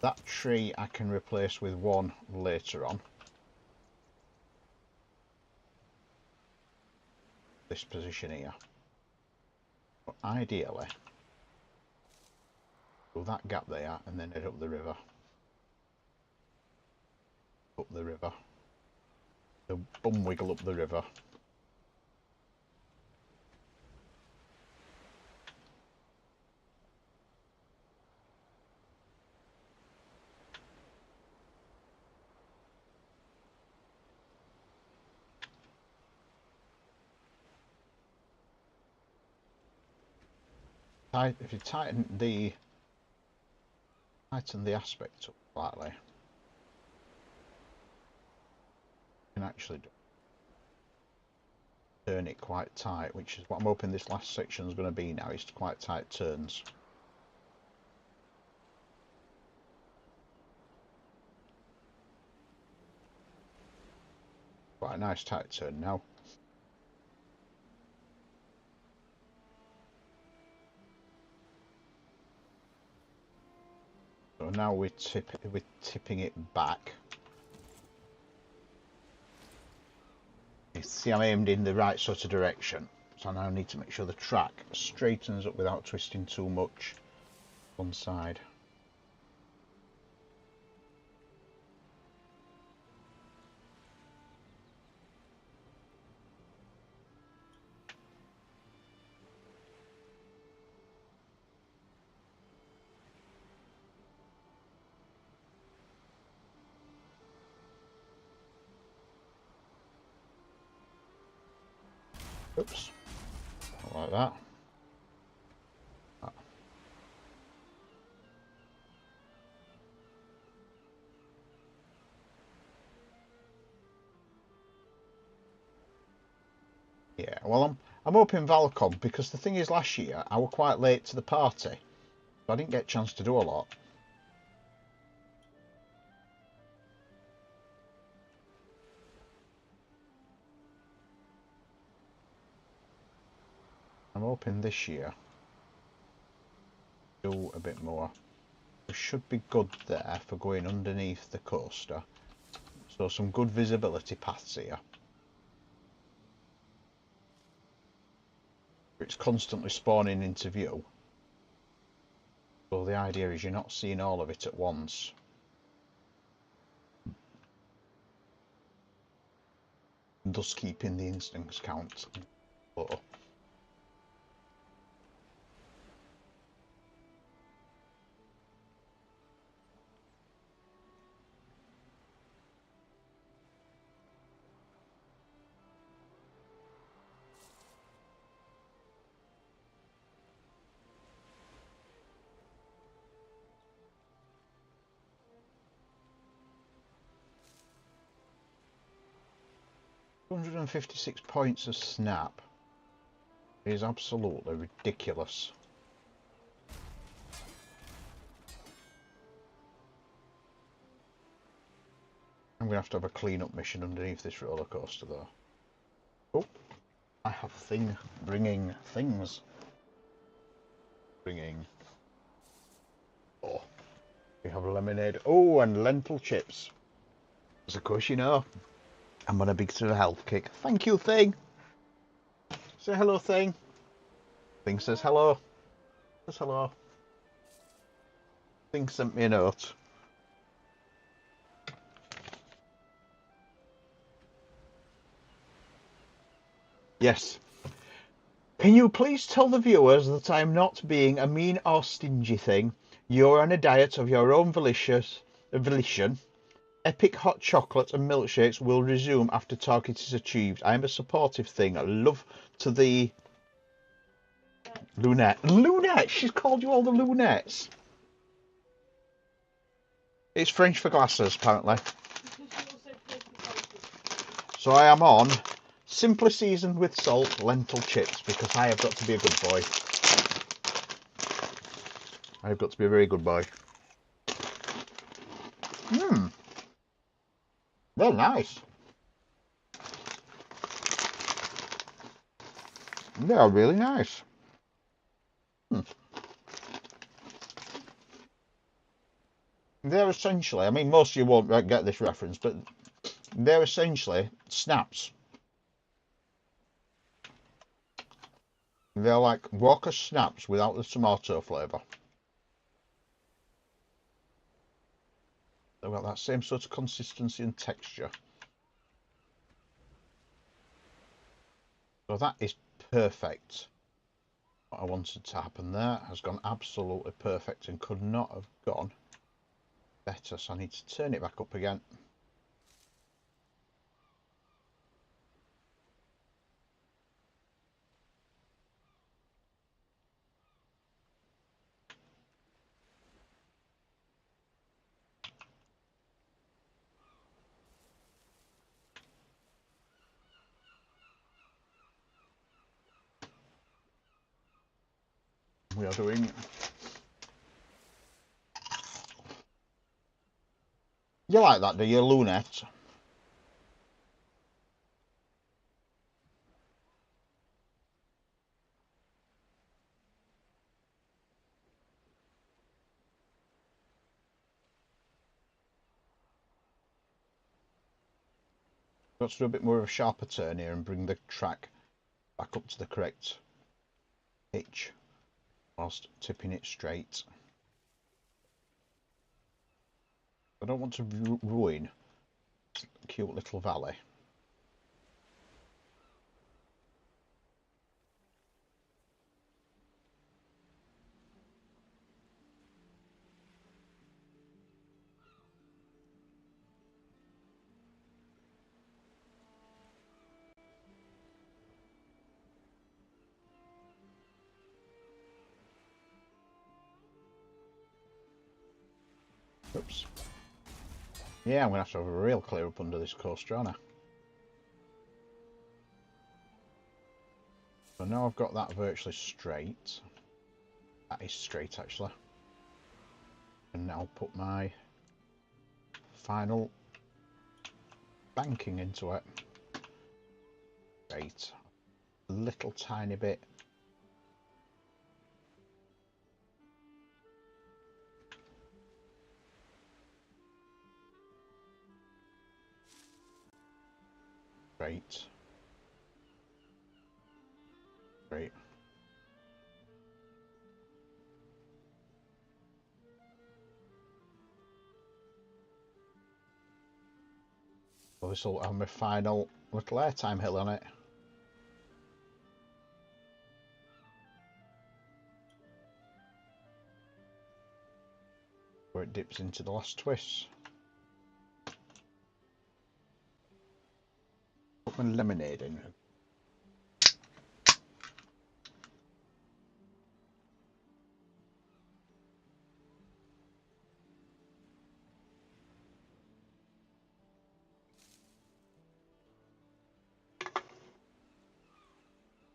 That tree I can replace with one later on. This position here. But ideally, do that gap there and then head up the river. Up the river. The bum wiggle up the river. If you tighten the aspect up slightly, you can actually turn it quite tight, which is what I'm hoping this last section is going to be now, is quite tight turns. Quite a nice tight turn now. So now we're tipping it back. You see, I'm aimed in the right sort of direction. So I now need to make sure the track straightens up without twisting too much one side. Oops. Not like that. Yeah, well, I'm hoping Val-Con, because the thing is, last year I was quite late to the party, so I didn't get a chance to do a lot. I'm hoping this year do a bit more. We should be good there for going underneath the coaster, so some good visibility paths here. It's constantly spawning into view, so the idea is you're not seeing all of it at once. Thus keeping the instance count low. $156 points of snap is absolutely ridiculous. I'm going to have a clean-up mission underneath this roller coaster, though. Oh, I have a thing bringing things. Oh, we have lemonade. Oh, and lentil chips. As of course you know, I'm on a big sort of health kick. Thank you, Thing. Say hello, Thing. Thing says hello. Says hello. Thing sent me a note. Yes. Can you please tell the viewers that I'm not being a mean or stingy thing? You're on a diet of your own volition. Epic hot chocolate and milkshakes will resume after target is achieved. I am a supportive thing. Love to the Lunette. Lunette! She's called you all the Lunettes. It's French for glasses, apparently. So I am on simply seasoned with salt lentil chips because I have got to be a good boy. I have got to be a very good boy. They're nice. They are really nice. They're essentially, I mean, most of you won't get this reference, but they're essentially snaps. They're like Walker snaps without the tomato flavour. They've got that same sort of consistency and texture. So that is perfect. What I wanted to happen there has gone absolutely perfect and could not have gone better. So I need to turn it back up again. We are doing... You like that, do you, Lunette? Got to do a bit more of a sharper turn here and bring the track back up to the correct pitch whilst tipping it straight. I don't want to ruin a cute little valley. Oops. Yeah, I'm going to have a real clear up under this coaster, aren't I? So now I've got that virtually straight. That is straight, actually. And now I'll put my final banking into it. Great. A little tiny bit. Great. Great. So this will have my final little airtime hill on it. Where it dips into the last twist. Put my lemonade in.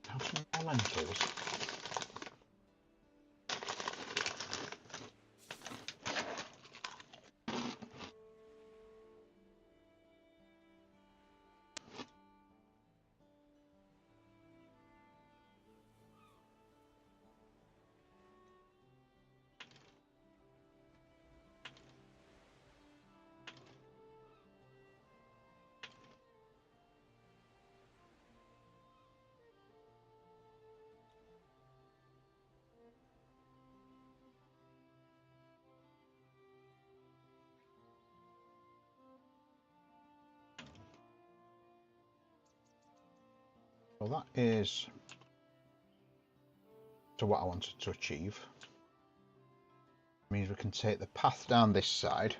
Have some more lentils. So that is to what I wanted to achieve. It means we can take the path down this side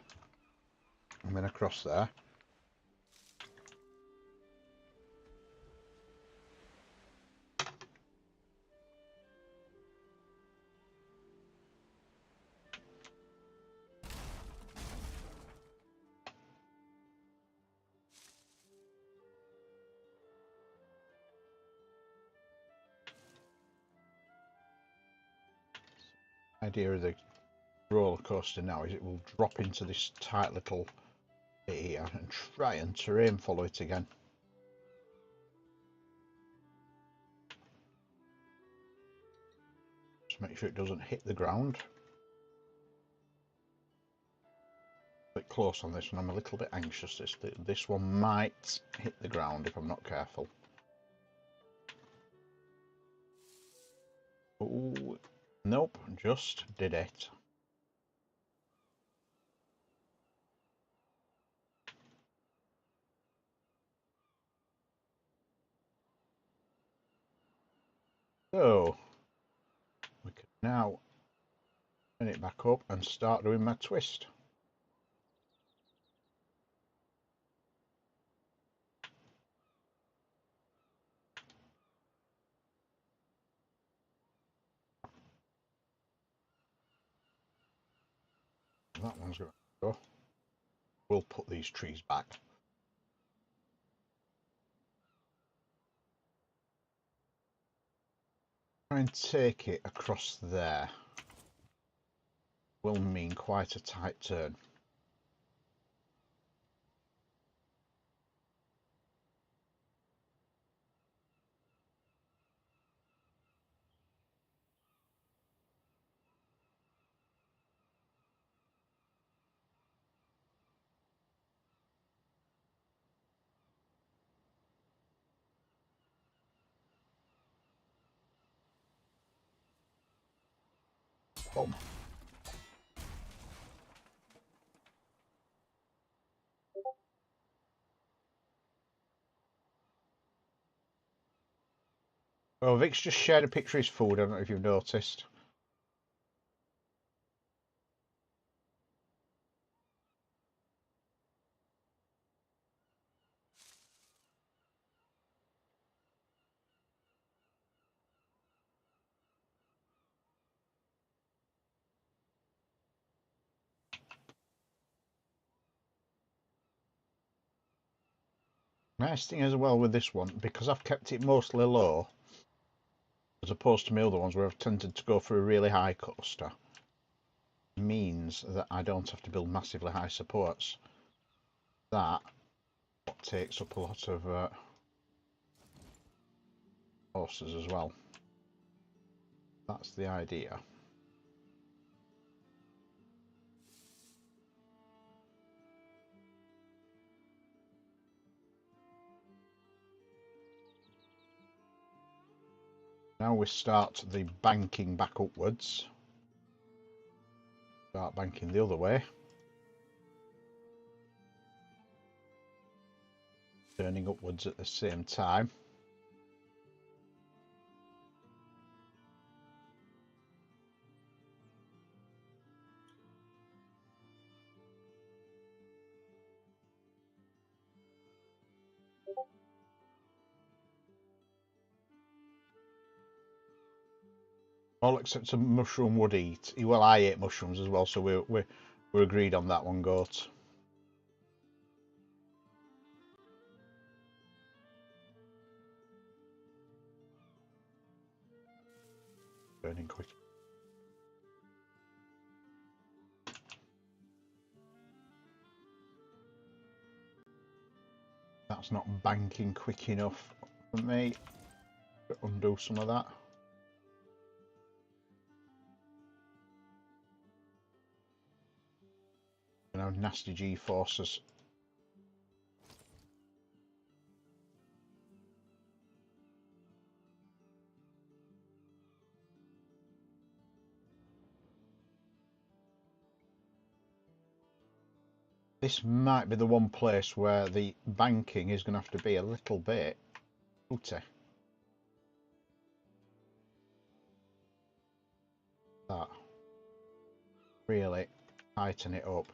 and then across there. The idea of the roller coaster now is it will drop into this tight little bit here and try and terrain follow it again. Just make sure it doesn't hit the ground. A bit close on this one, I'm a little bit anxious. This one might hit the ground if I'm not careful. Oh, nope, just did it. So we can now turn it back up and start doing my twist. That one's going to go. We'll put these trees back. Try and take it across there. Will mean quite a tight turn. Boom. Well, Vic's just shared a picture of his food. I don't know if you've noticed. Nice thing as well with this one, because I've kept it mostly low, as opposed to my other ones where I've tended to go for a really high coaster, means that I don't have to build massively high supports. That takes up a lot of horses as well. That's the idea. Now we start the banking back upwards. Start banking the other way. Turning upwards at the same time. All except a mushroom would eat. Well, I ate mushrooms as well, so we're agreed on that one, goat. Burning quick. That's not banking quick enough for me to undo some of that. You know, nasty G-forces. This might be the one place where the banking is going to have to be a little bit booty. That. Really tighten it up.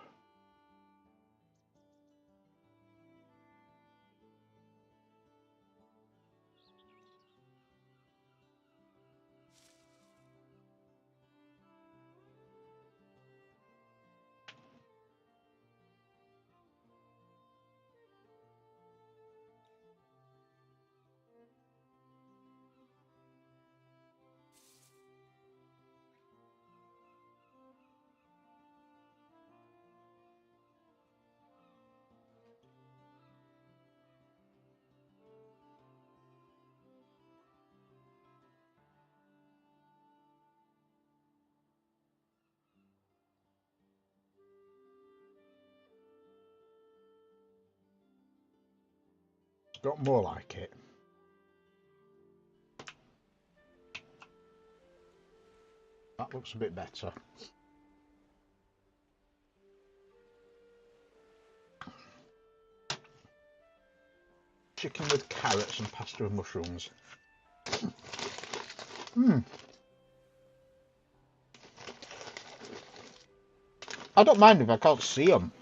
It's got more like it. That looks a bit better. Chicken with carrots and pasta with mushrooms. I don't mind if I can't see them.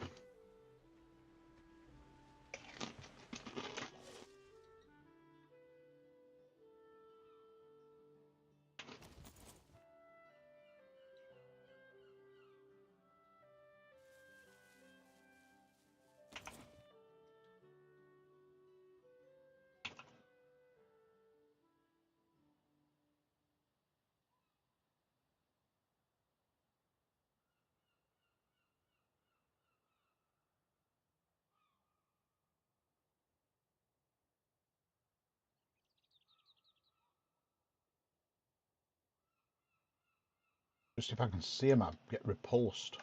Just if I can see them, I get repulsed.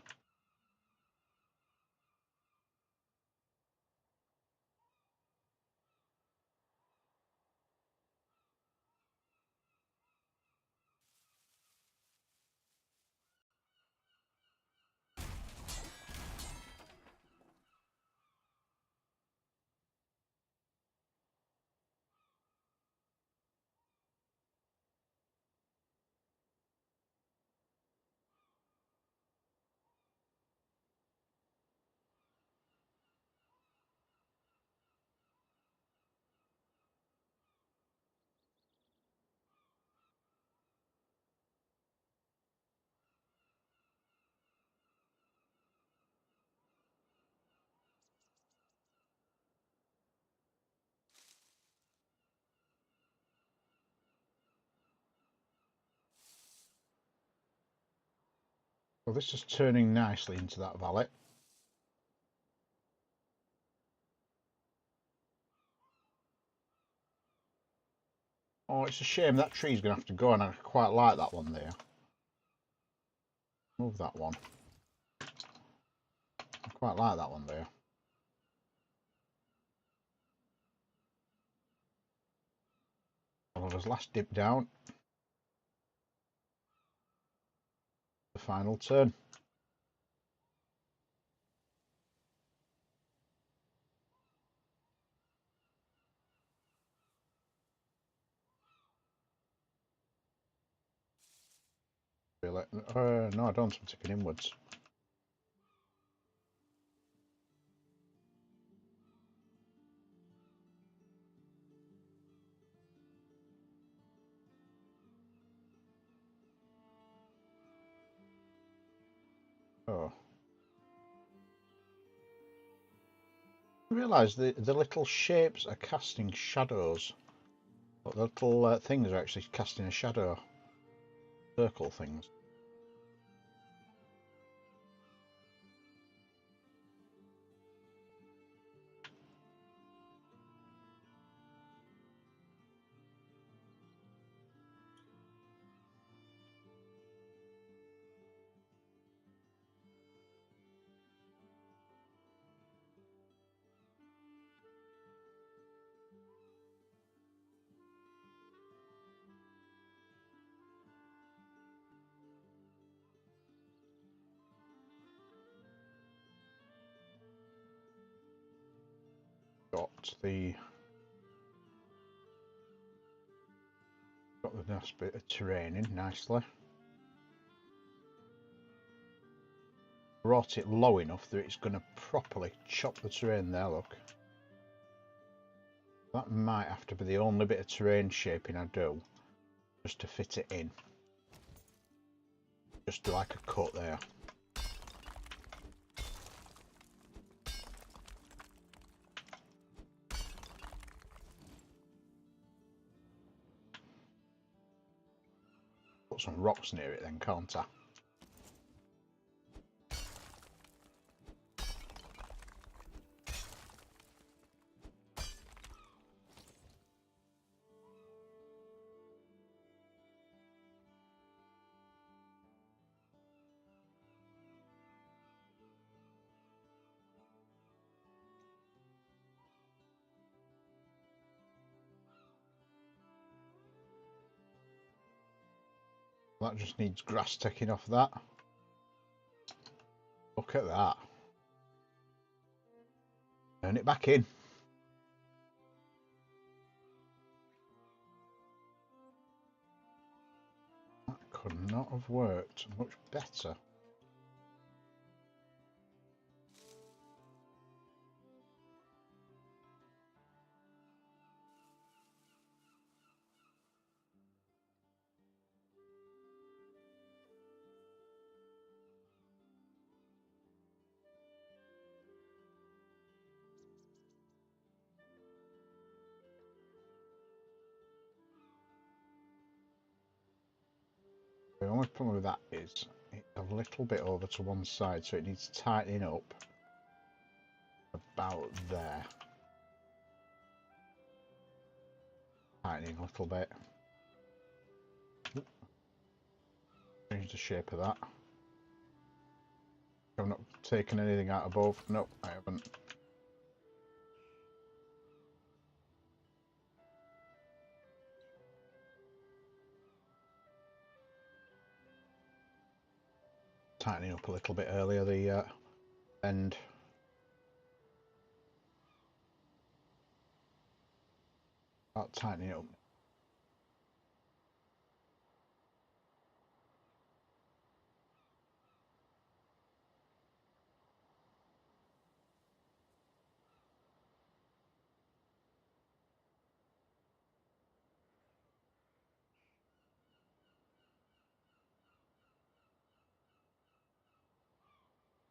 Well, this is turning nicely into that valley. Oh, it's a shame that tree's going to have to go, and I quite like that one there. Move that one. I quite like that one there. Oliver's last dip down. The final turn. Really? No, I don't. I'm tipping inwards. Oh. I realise the little shapes are casting shadows. But the little things are actually casting a shadow. Circle things. Got the nice bit of terrain in nicely. Brought it low enough that it's going to properly chop the terrain there, look. That might have to be the only bit of terrain shaping I do, just to fit it in. Just do like a cut there. Put some rocks near it then, can't I? That just needs grass taking off that. Look at that. Turn it back in. That could not have worked much better. The only problem with that is it's a little bit over to one side, so it needs tightening up about there. Tightening a little bit. Change the shape of that. I've not taken anything out above. Nope, I haven't. Tightening up a little bit earlier, the end. About tightening it up.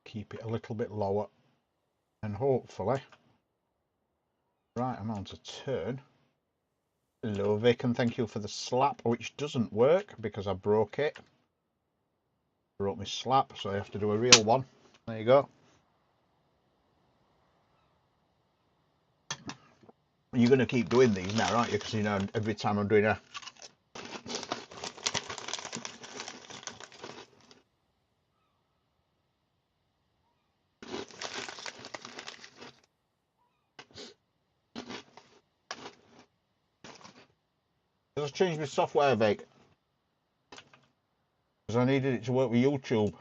Keep it a little bit lower, and hopefully right amount of turn. Hello Vic, and thank you for the slap, which doesn't work because I broke it. Broke my slap, so I have to do a real one. There you go. You're going to keep doing these now, aren't you? Because, you know, every time I'm doing a... I just changed my software, Vic. Because I needed it to work with YouTube.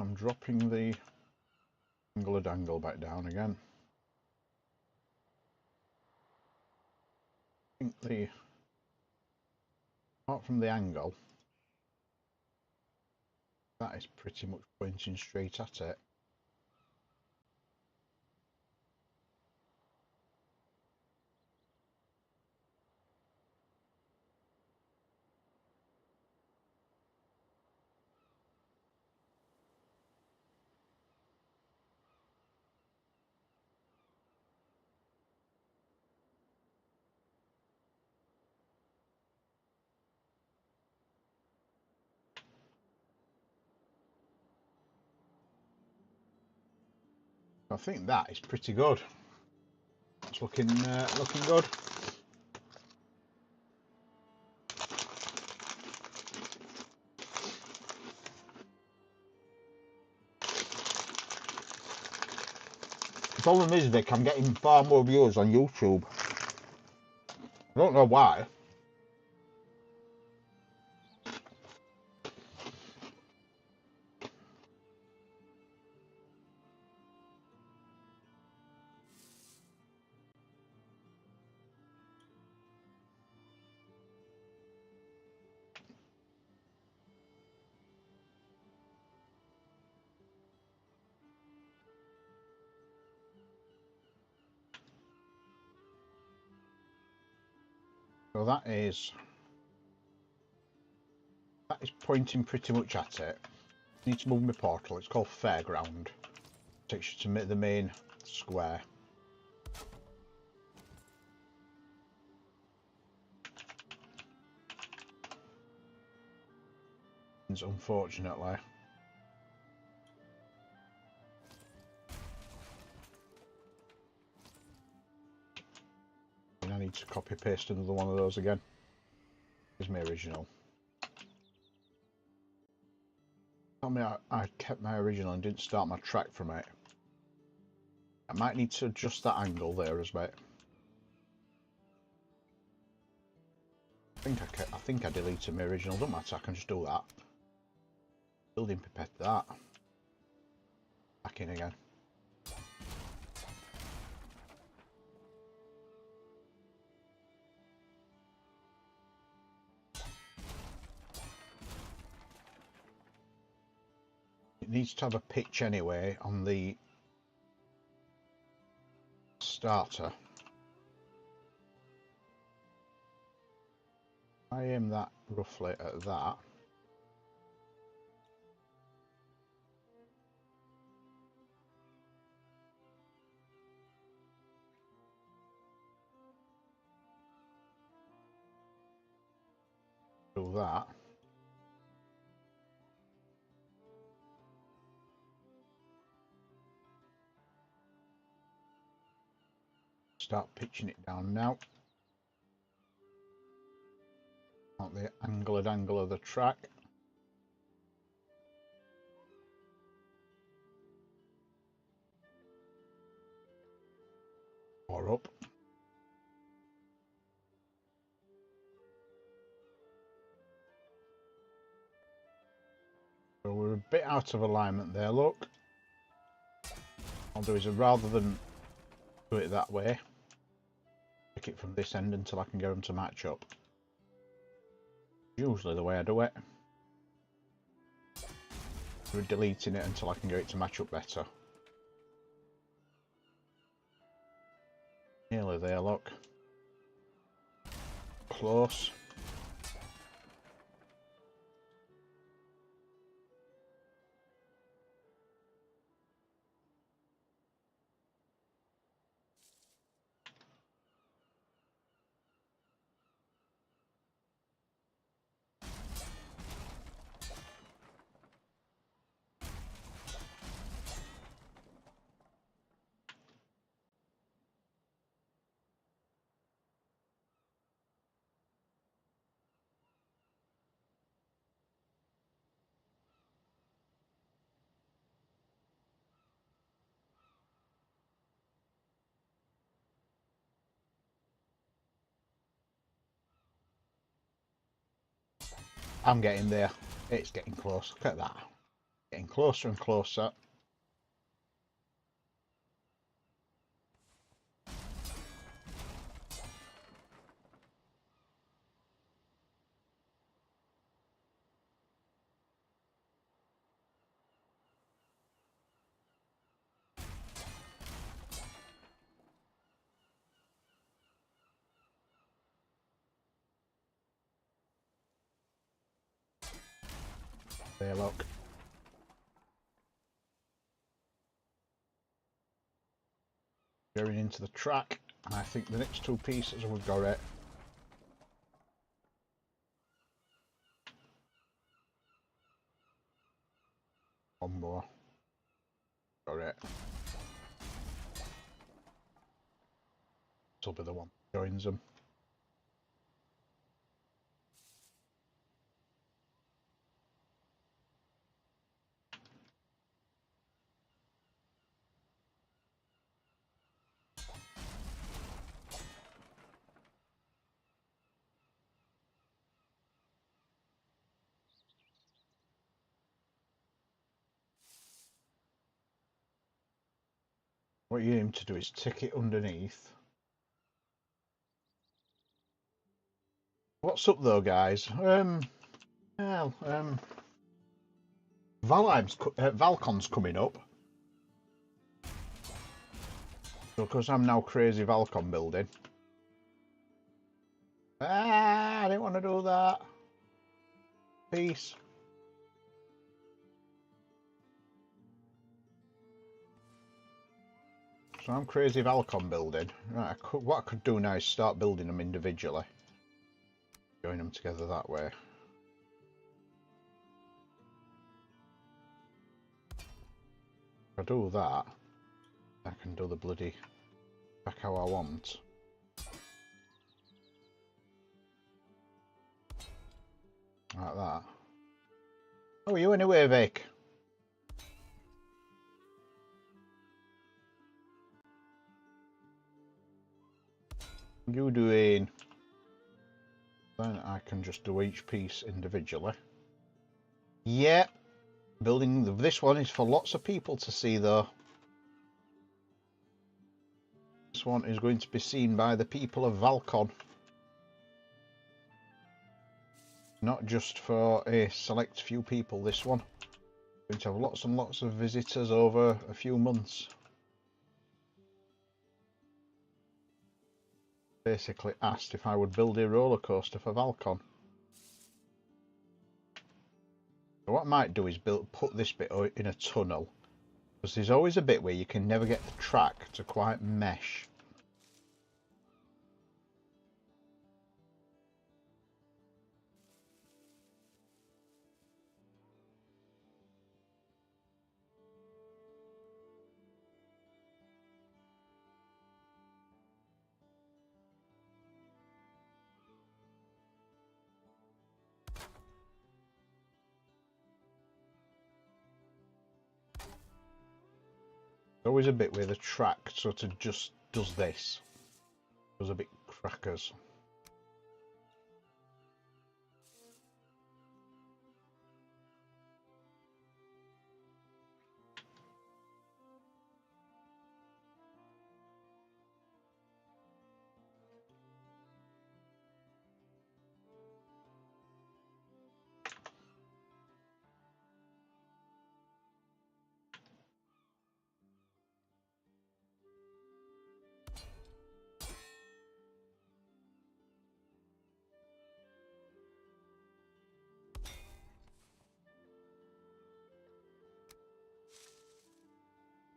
I'm dropping the angle back down again. I think apart from the angle, that is pretty much pointing straight at it. I think that is pretty good. It's looking good. The problem is, Vic, I'm getting far more viewers on YouTube. I don't know why. So that is pointing pretty much at it. I need to move my portal. It's called Fairground. Takes you to the main square. Unfortunately. And I need to copy paste another one of those again. Here's my original. Tell me I kept my original and didn't start my track from it. I might need to adjust that angle there as well. I think I deleted my original. Don't matter, I can just do that. Building pipette that. Back in again. It needs to have a pitch anyway on the starter. I aim that roughly at that. Do that. Start pitching it down now. On the angle of the track. Or up. So we're a bit out of alignment there, look. I'll do is rather than do it that way, pick it from this end until I can get them to match up. Usually the way I do it. We're deleting it until I can get it to match up better. Nearly there, look. Close. I'm getting there. It's getting close. Look at that. Getting closer and closer. There, look. Going into the track, and I think the next two pieces we've got it. One more. Got it. This will be the one that joins them. What you aim to do is tick it underneath. What's up though, guys? Val-Con's coming up. So because I'm now crazy Val-Con building. I didn't want to do that. Peace. So I'm crazy Val-Con building. Right, what I could do now is start building them individually. Join them together that way. If I do that, I can do the bloody back how I want. Like that. How are you anyway, Vic? What are you doing? Then I can just do each piece individually. Yeah, building this one is for lots of people to see though. This one is going to be seen by the people of Val-Con. Not just for a select few people, this one. Going to have lots and lots of visitors over a few months. Basically asked if I would build a roller coaster for Val-Con. So what I might do is put this bit in a tunnel, because there's always a bit where you can never get the track to quite mesh. There's always a bit where the track sort of just does this. Does a bit crackers.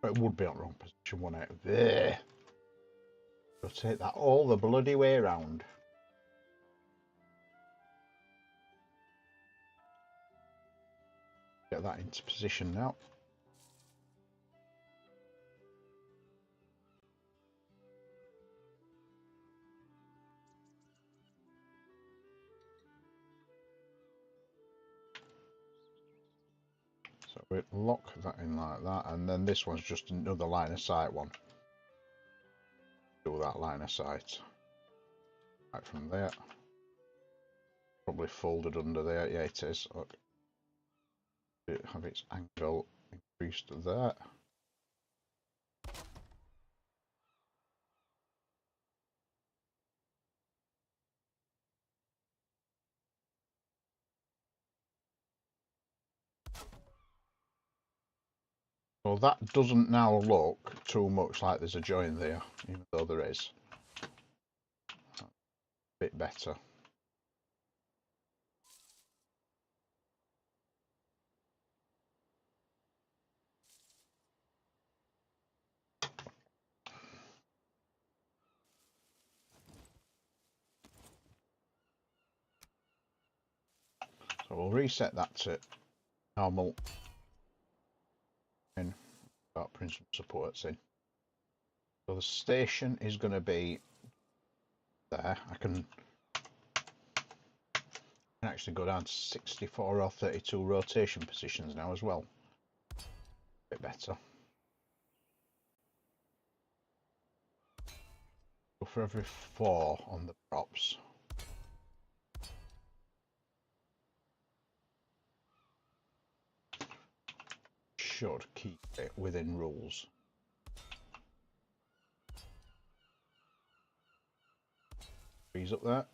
It would be on wrong position, wouldn't it? There. Rotate that all the bloody way around. Get that into position now. So we lock that in like that, and then this one's just another line of sight one. Do that line of sight. Right from there. Probably folded under there. Yeah, it is. Have its angle increased to that. Well, that doesn't now look too much like there's a joint there, even though there is. A bit better. So we'll reset that to normal and start putting some supports in. So the station is going to be there. I can actually go down to 64 or 32 rotation positions now as well. A bit better. Go for every 4 on the props. Should keep it within rules. Freeze up there.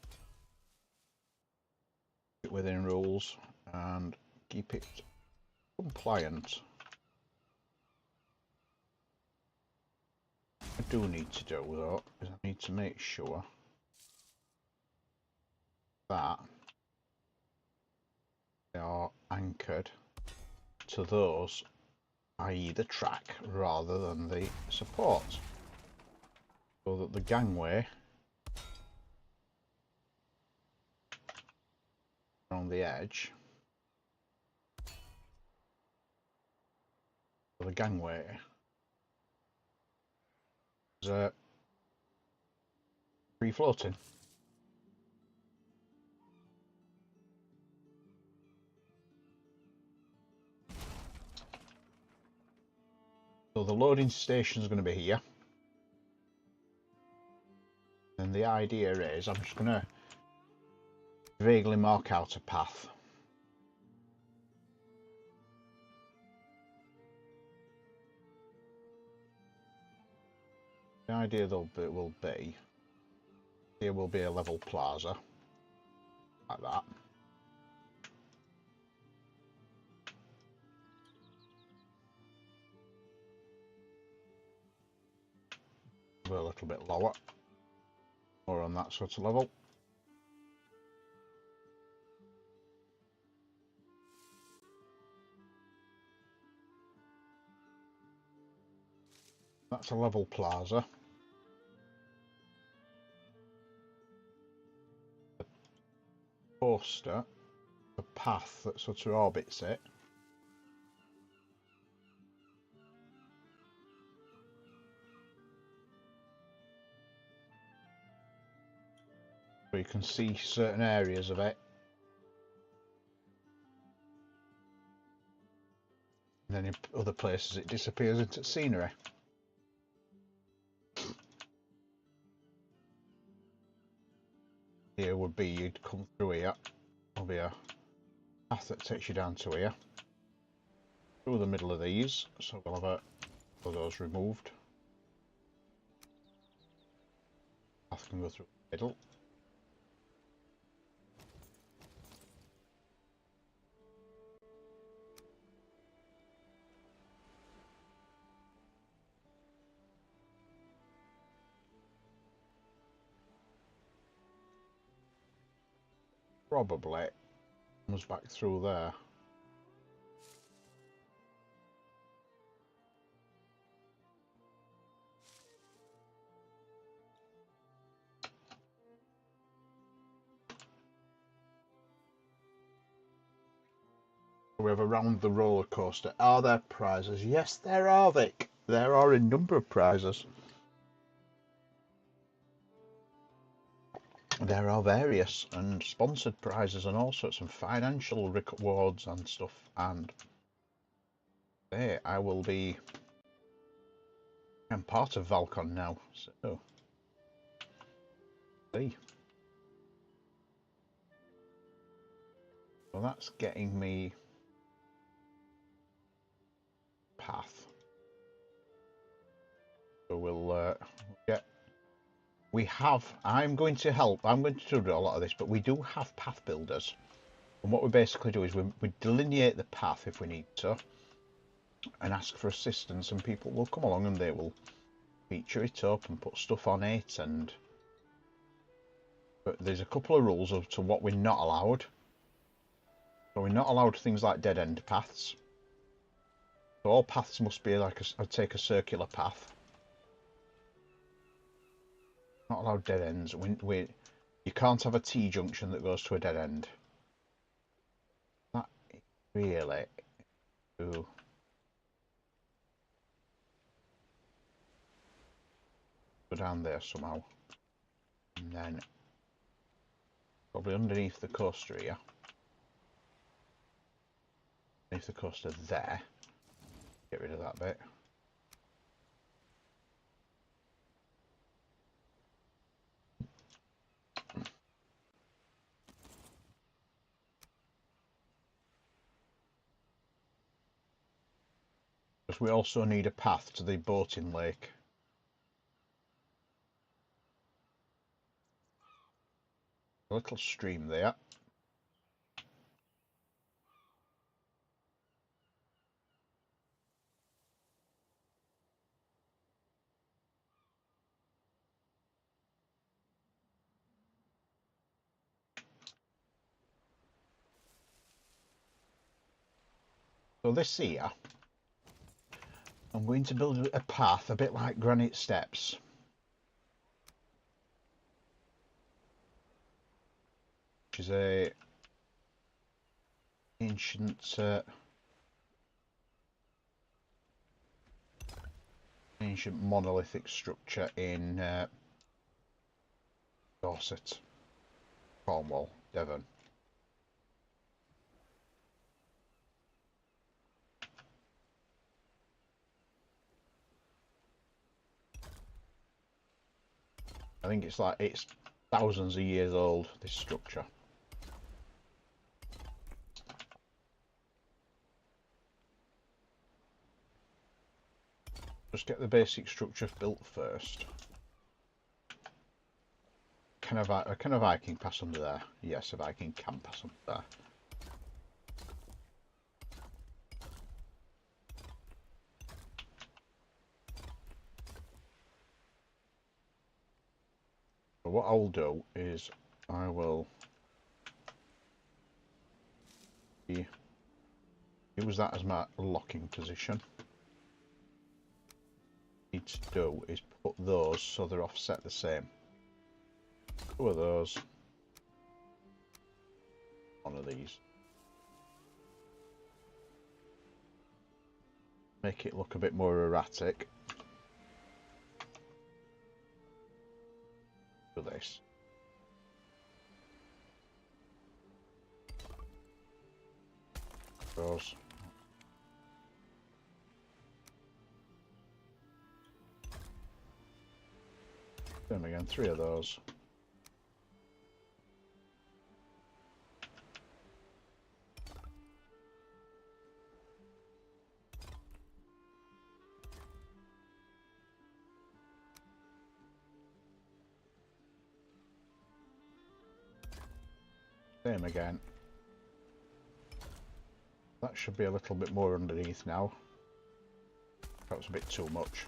Keep it within rules and keep it compliant. What I do need to do though is I need to make sure that they are anchored to those, i.e. the track, rather than the support, so that the gangway around the edge, the gangway is free floating. So the loading station is going to be here, and the idea is I'm just going to vaguely mark out a path. The idea though will be here will be a level plaza like that. Go a little bit lower, more on that sort of level. That's a level plaza. The poster, the path that sort of orbits it, so you can see certain areas of it. And then in other places it disappears into scenery. Here would be, you'd come through here, there'll be a path that takes you down to here, through the middle of these, so we'll have a of those removed. Path can go through the middle. Probably comes back through there. We have around the roller coaster. Are there prizes? Yes, there are, Vic. There are a number of prizes. There are various and sponsored prizes and all sorts of financial rewards and stuff. And hey, I'm part of Val-Con now, so see. So that's getting me path. So we'll get. We have. I'm going to help. I'm going to do a lot of this, but we do have path builders. And what we basically do is we delineate the path if we need to, and ask for assistance, and people will come along and they will feature it up and put stuff on it. And but there's a couple of rules as to what we're not allowed. So we're not allowed things like dead end paths. So all paths must be like I'd take a circular path. Not allowed dead ends. You can't have a T-junction that goes to a dead end. That really. Ooh. Go down there somehow. And then probably underneath the coaster here. Underneath the coaster there. Get rid of that bit. Because we also need a path to the boating lake. A little stream there. So this here, I'm going to build a path a bit like granite steps. Which is a ancient monolithic structure in Dorset, Cornwall, Devon. I think it's thousands of years old, this structure. Just get the basic structure built first. Can a Viking pass under there? Yes, a Viking can pass under there. But what I'll do is I will use that as my locking position. What I need to do is put those so they're offset the same. Two of those. One of these. Make it look a bit more erratic. Do this. Those. Same again, 3 of those. Same again. That should be a little bit more underneath now. That was a bit too much.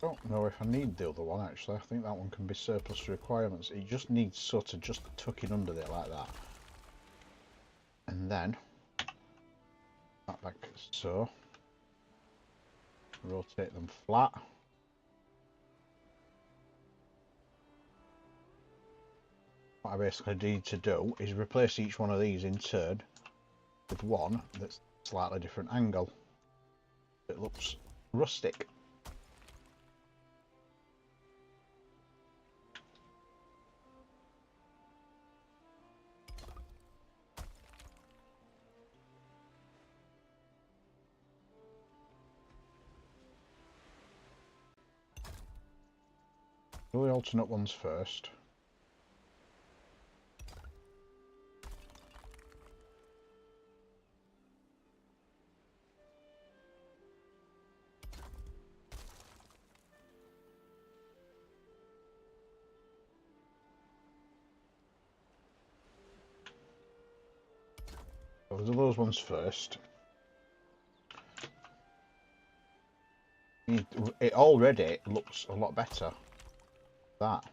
Don't know if I need the other one actually. I think that one can be surplus to requirements. It just needs sort of just tucking under there like that. And then that back so. rotate them flat. What I basically need to do is replace each one of these in turn with one that's slightly different angle. It looks rustic. Do the alternate ones first. So we'll do those ones first. It already looks a lot better. That.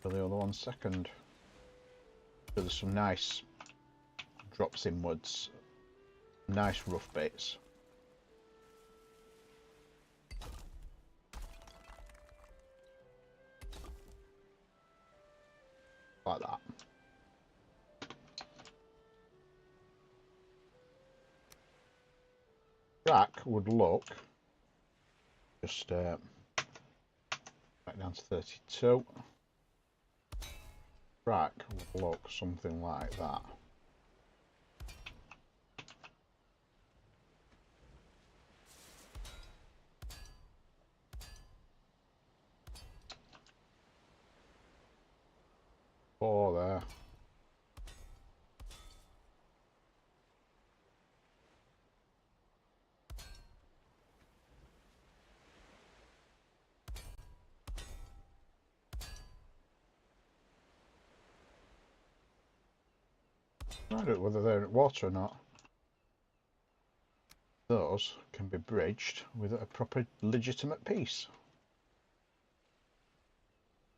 So the other one second. So there's some nice drops inwards, nice rough bits. Like that. Track would look just back down to 32. Track would look something like that. Four there. I don't know whether they're in water or not. Those can be bridged with a proper legitimate piece.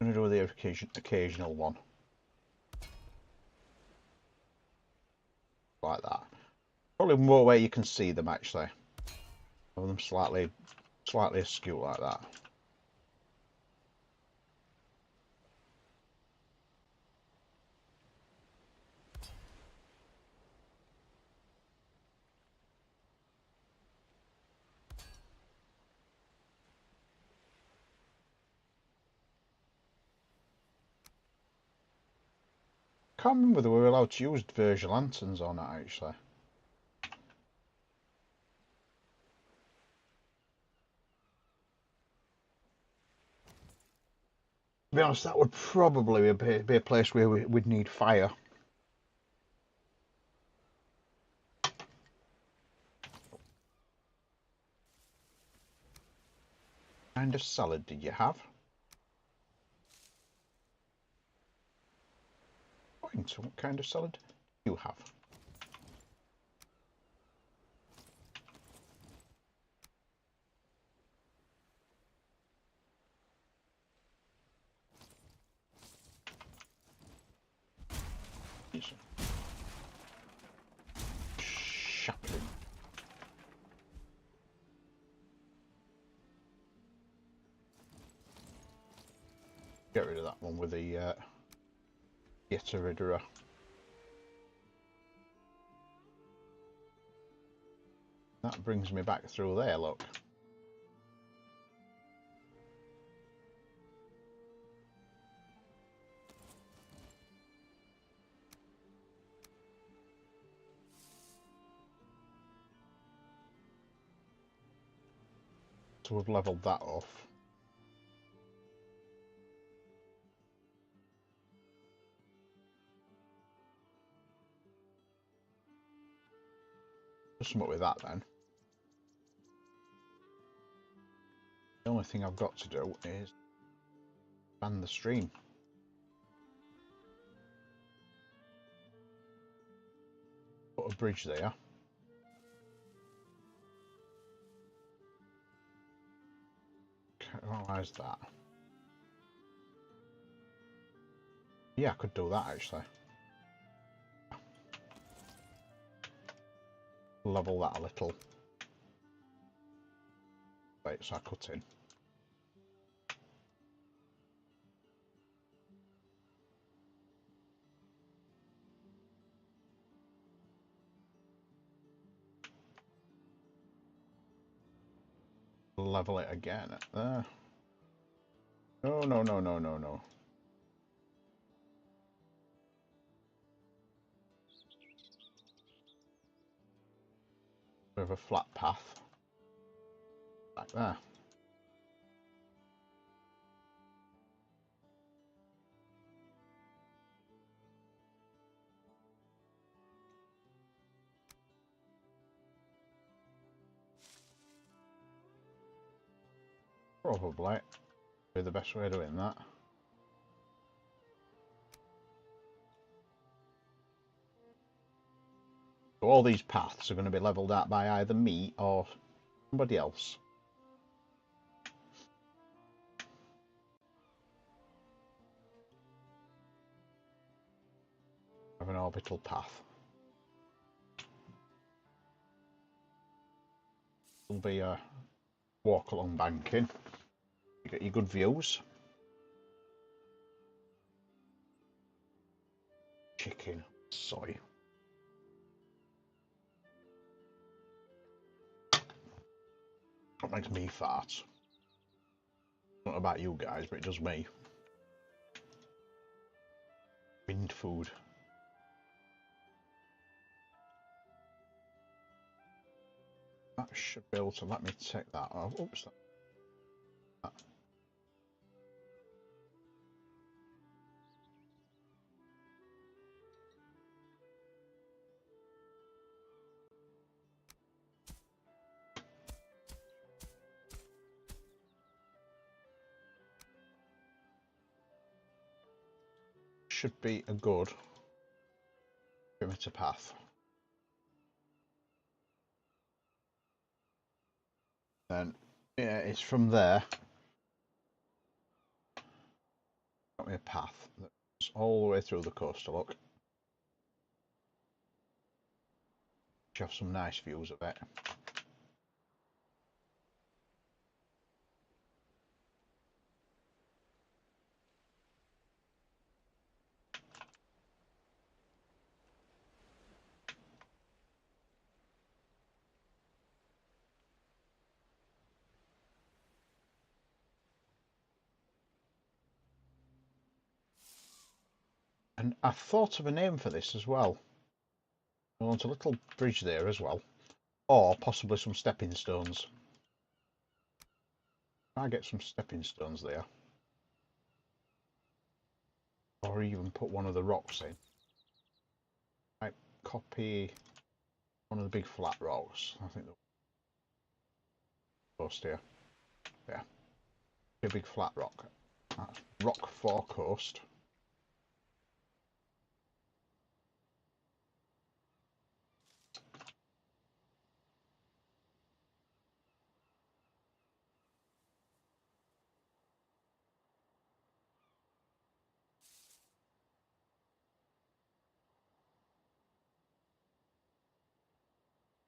I'm going to do the occasional one. Like that. Probably more where you can see them actually. Have them slightly askew like that. I can't remember whether we were allowed to use Virgil lanterns or not actually. To be honest, that would probably be a place where we'd need fire. What kind of salad did you have? What kind of salad do you have? Chaplin. Get rid of that one with the Yetteridera. That brings me back through there, look. So we've levelled that off. Do something with that then. The only thing I've got to do is ban the stream. Put a bridge there. Analyze that. Yeah, I could do that actually. Level that a little. plates I cut in. Level it again. No, no, no, no, no, no. We have a flat path. Like there. Probably be the best way of doing that. So all these paths are going to be levelled out by either me or somebody else. Have an orbital path. There'll be a walk along banking. You get your good views. Chicken, soy. That makes me fart. I don't know about you guys, but it does me. Wind food. That should be able to let me take that off. Oops. That. Should be a good perimeter path. Then, yeah, it's from there. Got me a path that's all the way through the coast to look. You have some nice views of it. And I thought of a name for this as well. I want a little bridge there as well. Or possibly some stepping stones. I get some stepping stones there. Or even put one of the rocks in. I copy one of the big flat rocks. I think the coast here. Yeah. A big flat rock. That's rock 4 coast.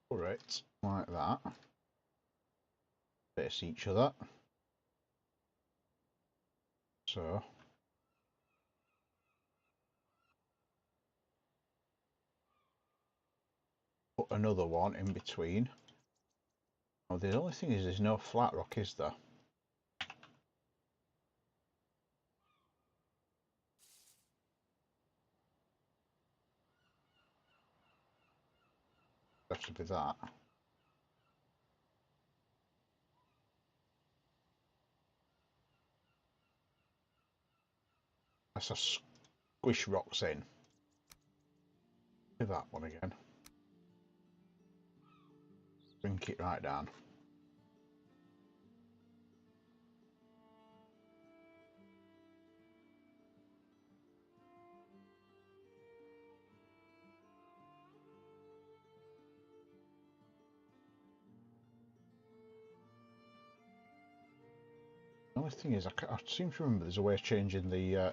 Alright, like that. Face each other. So put another one in between. Oh, the only thing is there's no flat rock, is there? Have to be that. That's a squish rocks in. Do that one again. Shrink it right down. The only thing is, I seem to remember there's a way of changing the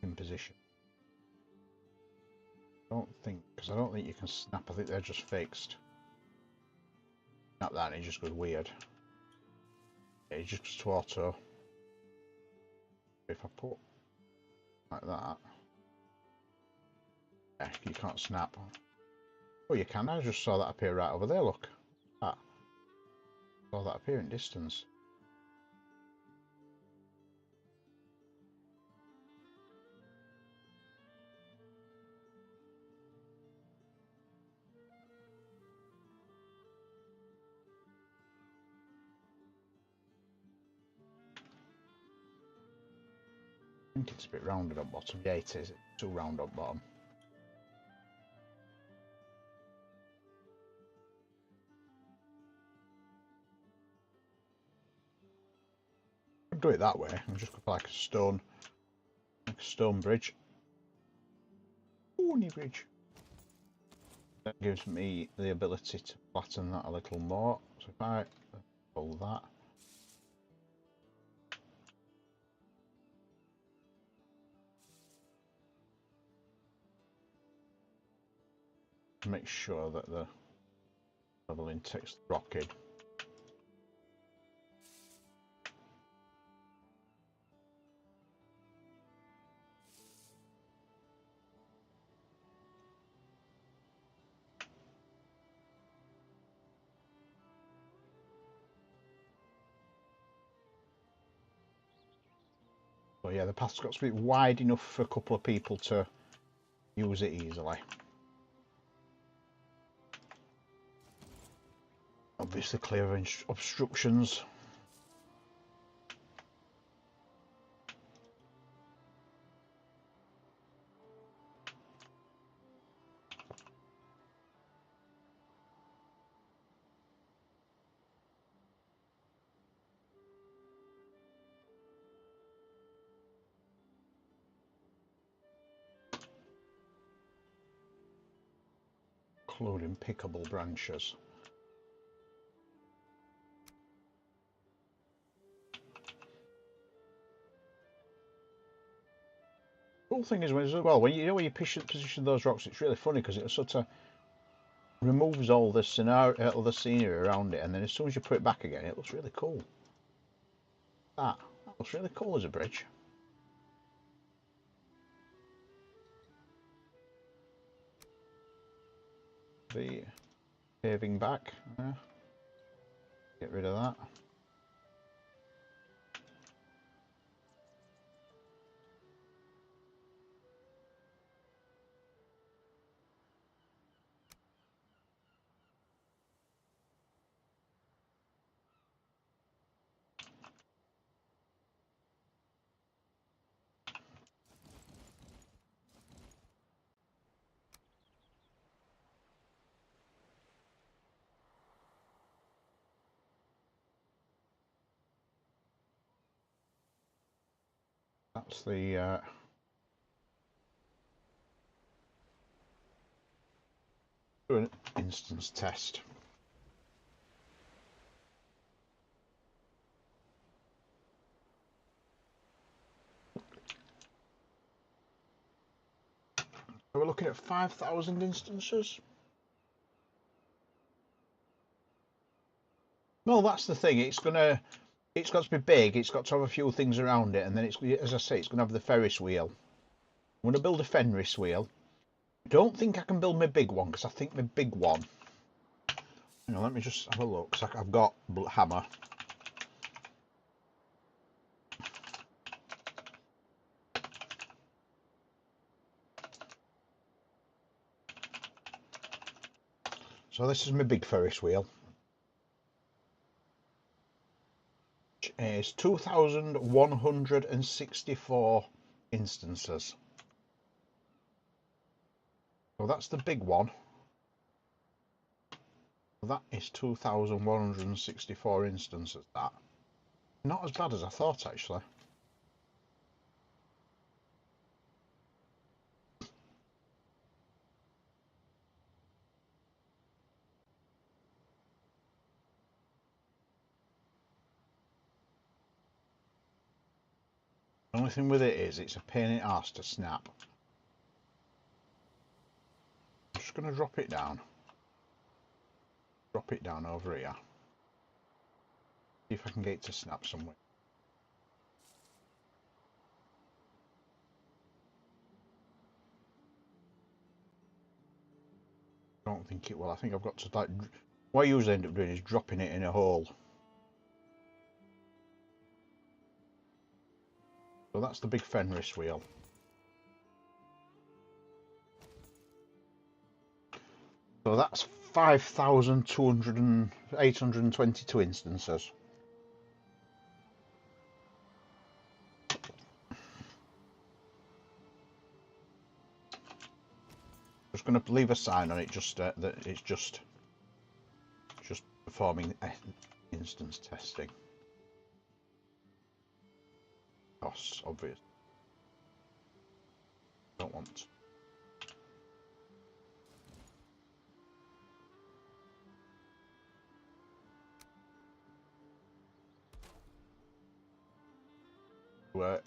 in position. I don't think, because I don't think you can snap. I think they're just fixed. Snap that and it just goes weird. Yeah, it just goes to auto. If I put like that, yeah, you can't snap. Oh, you can. I just saw that appear right over there. Look, that. Saw that appear in distance. I think it's a bit rounded on bottom. Yeah, it is. It's too round on bottom. I'd do it that way. I'm just like a stone bridge. Stony bridge. That gives me the ability to flatten that a little more. So if I pull that. Make sure that the leveling takes the rock in. So yeah, the path's got to be wide enough for a couple of people to use it easily. Obviously clear of obstructions. Including pickable branches. Cool thing is as well when you know when you position those rocks, it's really funny because it sort of removes all the scenario, all the scenery around it, and then as soon as you put it back again, it looks really cool. That looks really cool as a bridge. The paving back, get rid of that. That's the do an instance test. We're looking at 5,000 instances. Well, that's the thing. It's got to be big. It's got to have a few things around it, and then it's, as I say, it's going to have the Ferris wheel. I'm going to build a Fenris wheel. I don't think I can build my big one because I think my big one. You know, let me just have a look. So I've got hammer. So this is my big Ferris wheel. Which is 2,164 instances. So that's the big one. That is 2,164 instances. That. Not as bad as I thought, actually. The only thing with it is it's a pain in the arse to snap. I'm just going to drop it down. Drop it down over here. See if I can get it to snap somewhere. I don't think it will. I think I've got to like. What I usually end up doing is dropping it in a hole. So that's the big Fenris wheel. So that's 5,822 instances. Just going to leave a sign on it, just that it's just performing instance testing. Costs, obvious. Don't want.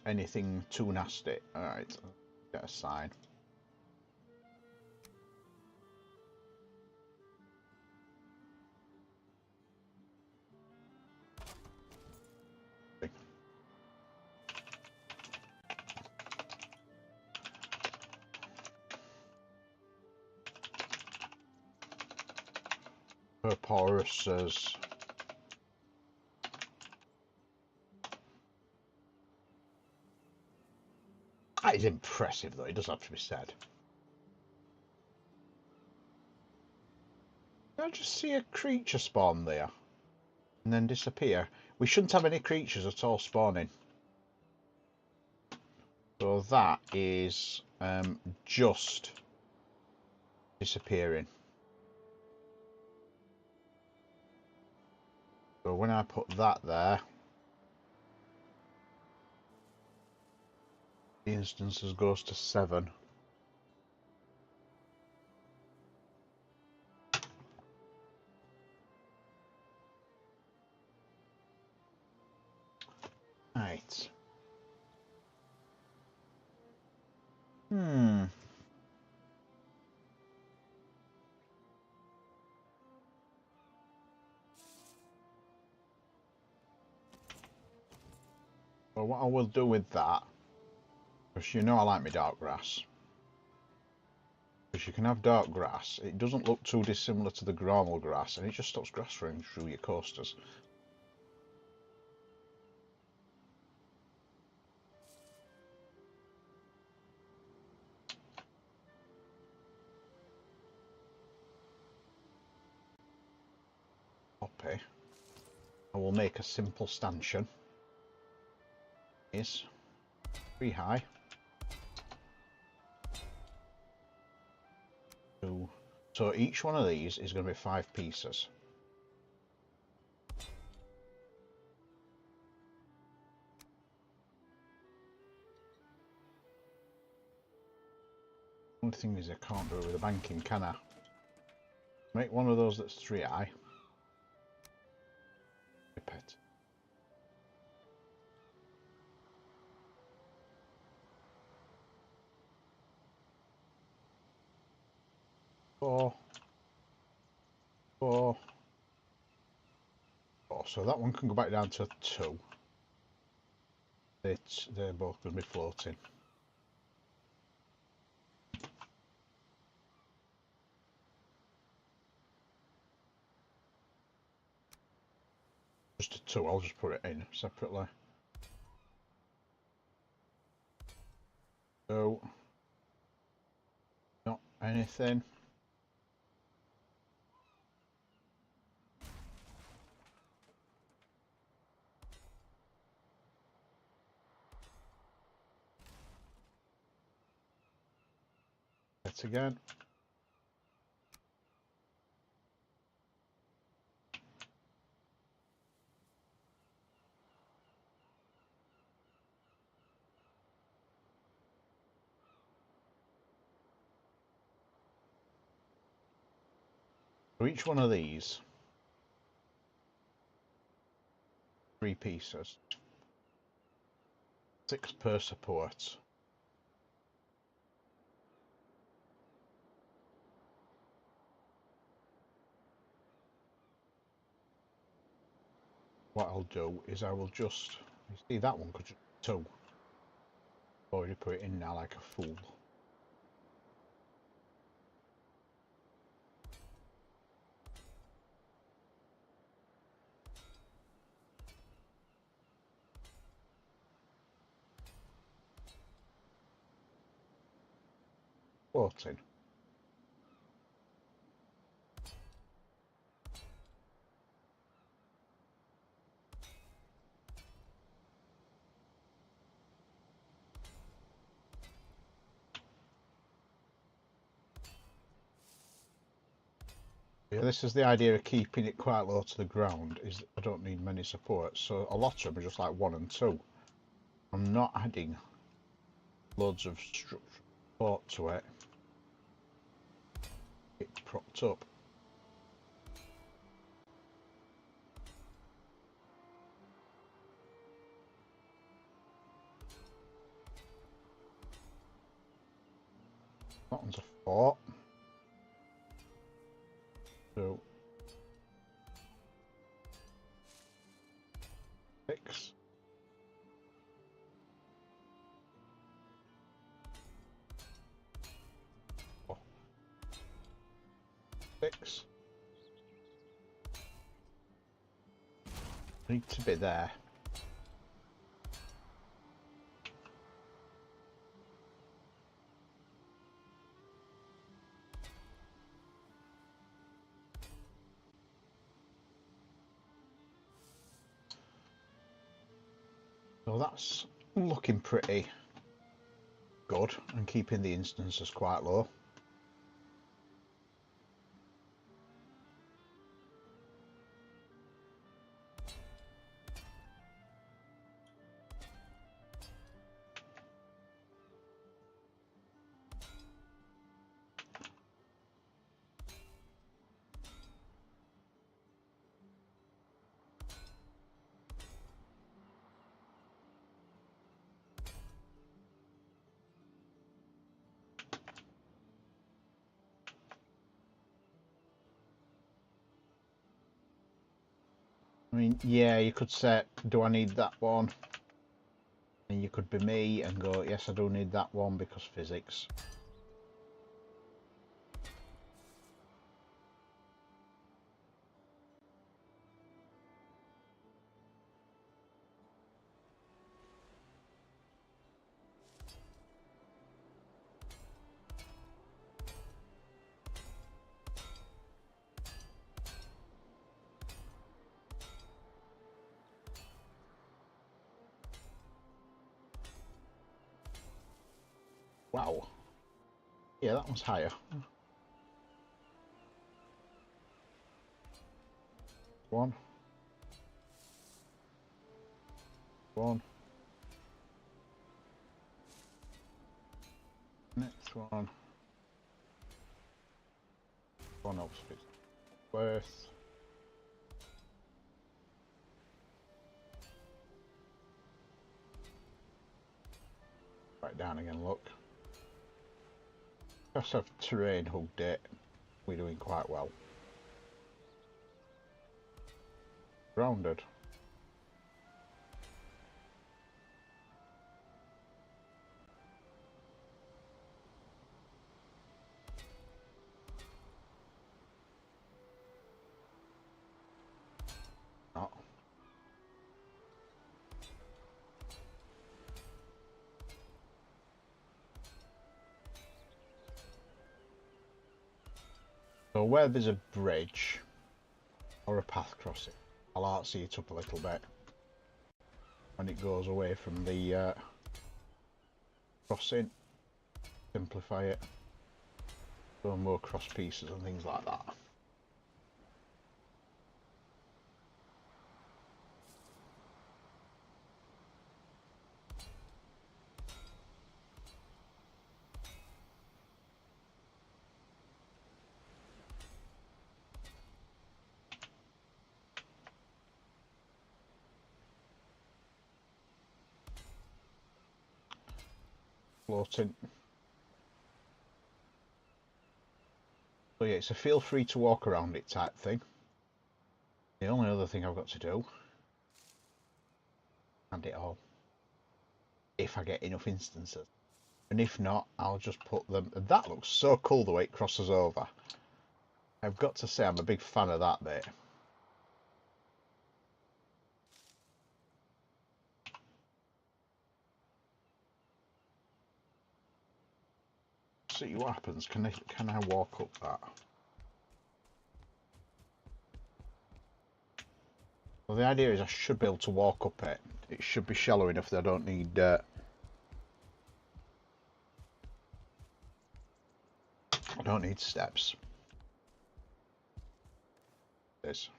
Anything too nasty. Alright, get a sign. Porous says that is impressive, though. It does have to be said. Did I just see a creature spawn there and then disappear? We shouldn't have any creatures at all spawning. So that is just disappearing. So when I put that there, the instances goes to 7. Right. Well, what I will do with that, because you know I like my dark grass, because you can have dark grass, it doesn't look too dissimilar to the normal grass, and it just stops grass running through your coasters. Copy. I will make a simple stanchion. Is 3 high. 2. So each one of these is going to be 5 pieces. Only thing is I can't do it with a banking, can I? Make one of those that's 3 high. Pipette. Four. So that one can go back down to 2. They're both going to be floating. Just a 2, I'll just put it in separately. So, not anything. Hit again. So each one of these, 3 pieces. 6 per support. what I'll do is I will just, you see that one could just be 2. Already put it in now like a fool. Floating. Yeah, this is the idea of keeping it quite low to the ground, is that I don't need many supports, so a lot of them are just like 1 and 2. I'm not adding loads of structural support to it. It's propped up. That one's a 4. 2. 6. 4. 6. Need to be there. So that's looking pretty good and keeping the instances quite low. I mean, yeah, you could say, do I need that one? And you could be me and go, yes, I do need that one because physics. Wow. Yeah, that one's higher. 1. 1. Next one. 1 up space. Worth. Right down again, look. Just have terrain hugged it. We're doing quite well. Grounded. Not. So where there's a bridge or a path crossing, I'll artsy it up a little bit when it goes away from the crossing. Simplify it. Go more cross pieces and things like that. Floating. So yeah, it's a feel free to walk around it type thing. The only other thing I've got to do and it all. If I get enough instances. And if not, I'll just put them. That looks so cool the way it crosses over. I've got to say I'm a big fan of that bit. See what happens. Can I walk up that? Well, the idea is I should be able to walk up it. It should be shallow enough that I don't need I don't need steps. This.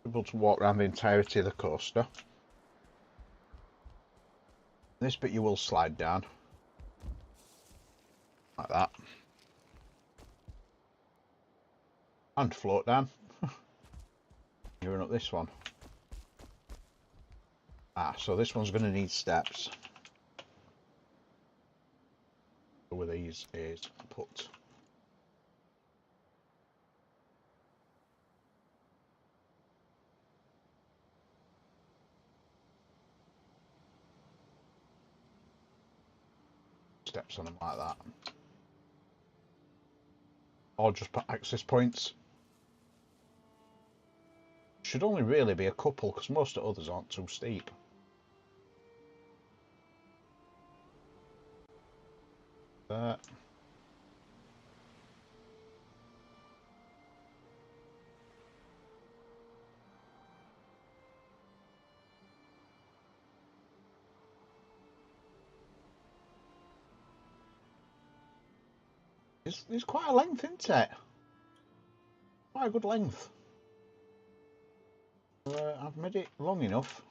Able to walk around the entirety of the coaster. This bit you will slide down. Like that. And float down. You run up this one. Ah, so this one's going to need steps. So with these is put steps on them like that. Or just put access points. Should only really be a couple because most of the others aren't too steep. There. It's quite a length, isn't it? Quite a good length. I've made it long enough.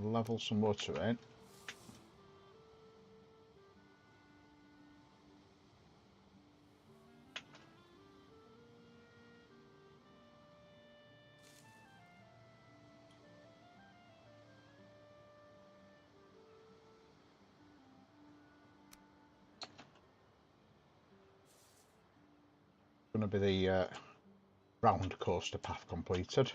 Level some more terrain. Going to be the round coaster path completed.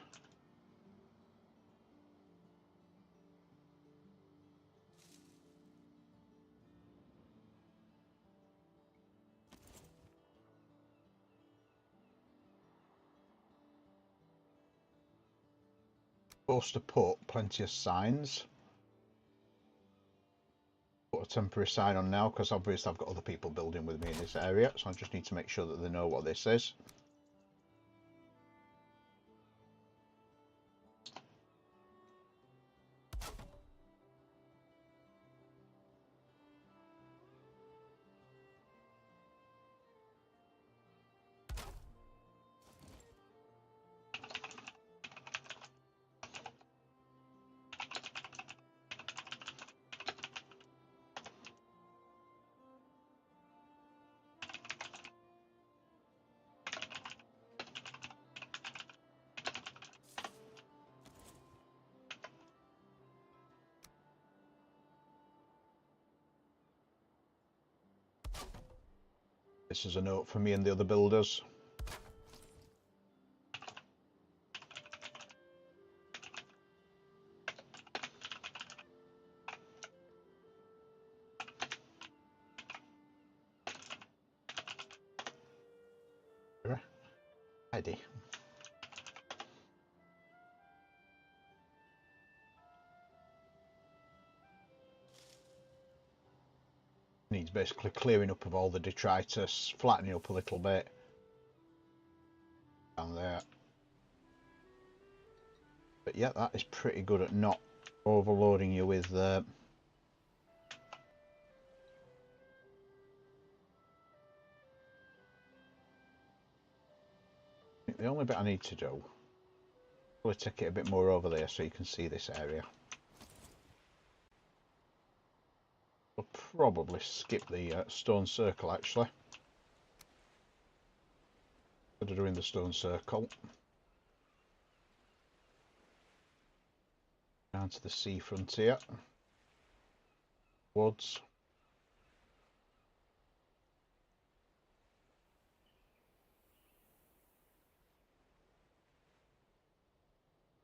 Supposed to put plenty of signs. Put a temporary sign on now because obviously I've got other people building with me in this area, so I just need to make sure that they know what this is. This is a note for me and the other builders. Ready. Needs basically clearing up of all the detritus, flattening up a little bit. Down there. But yeah, that is pretty good at not overloading you with the only bit I need to do, probably take it a bit more over there so you can see this area. probably skip the stone circle actually. Instead of doing the stone circle. Down to the sea frontier. Woods.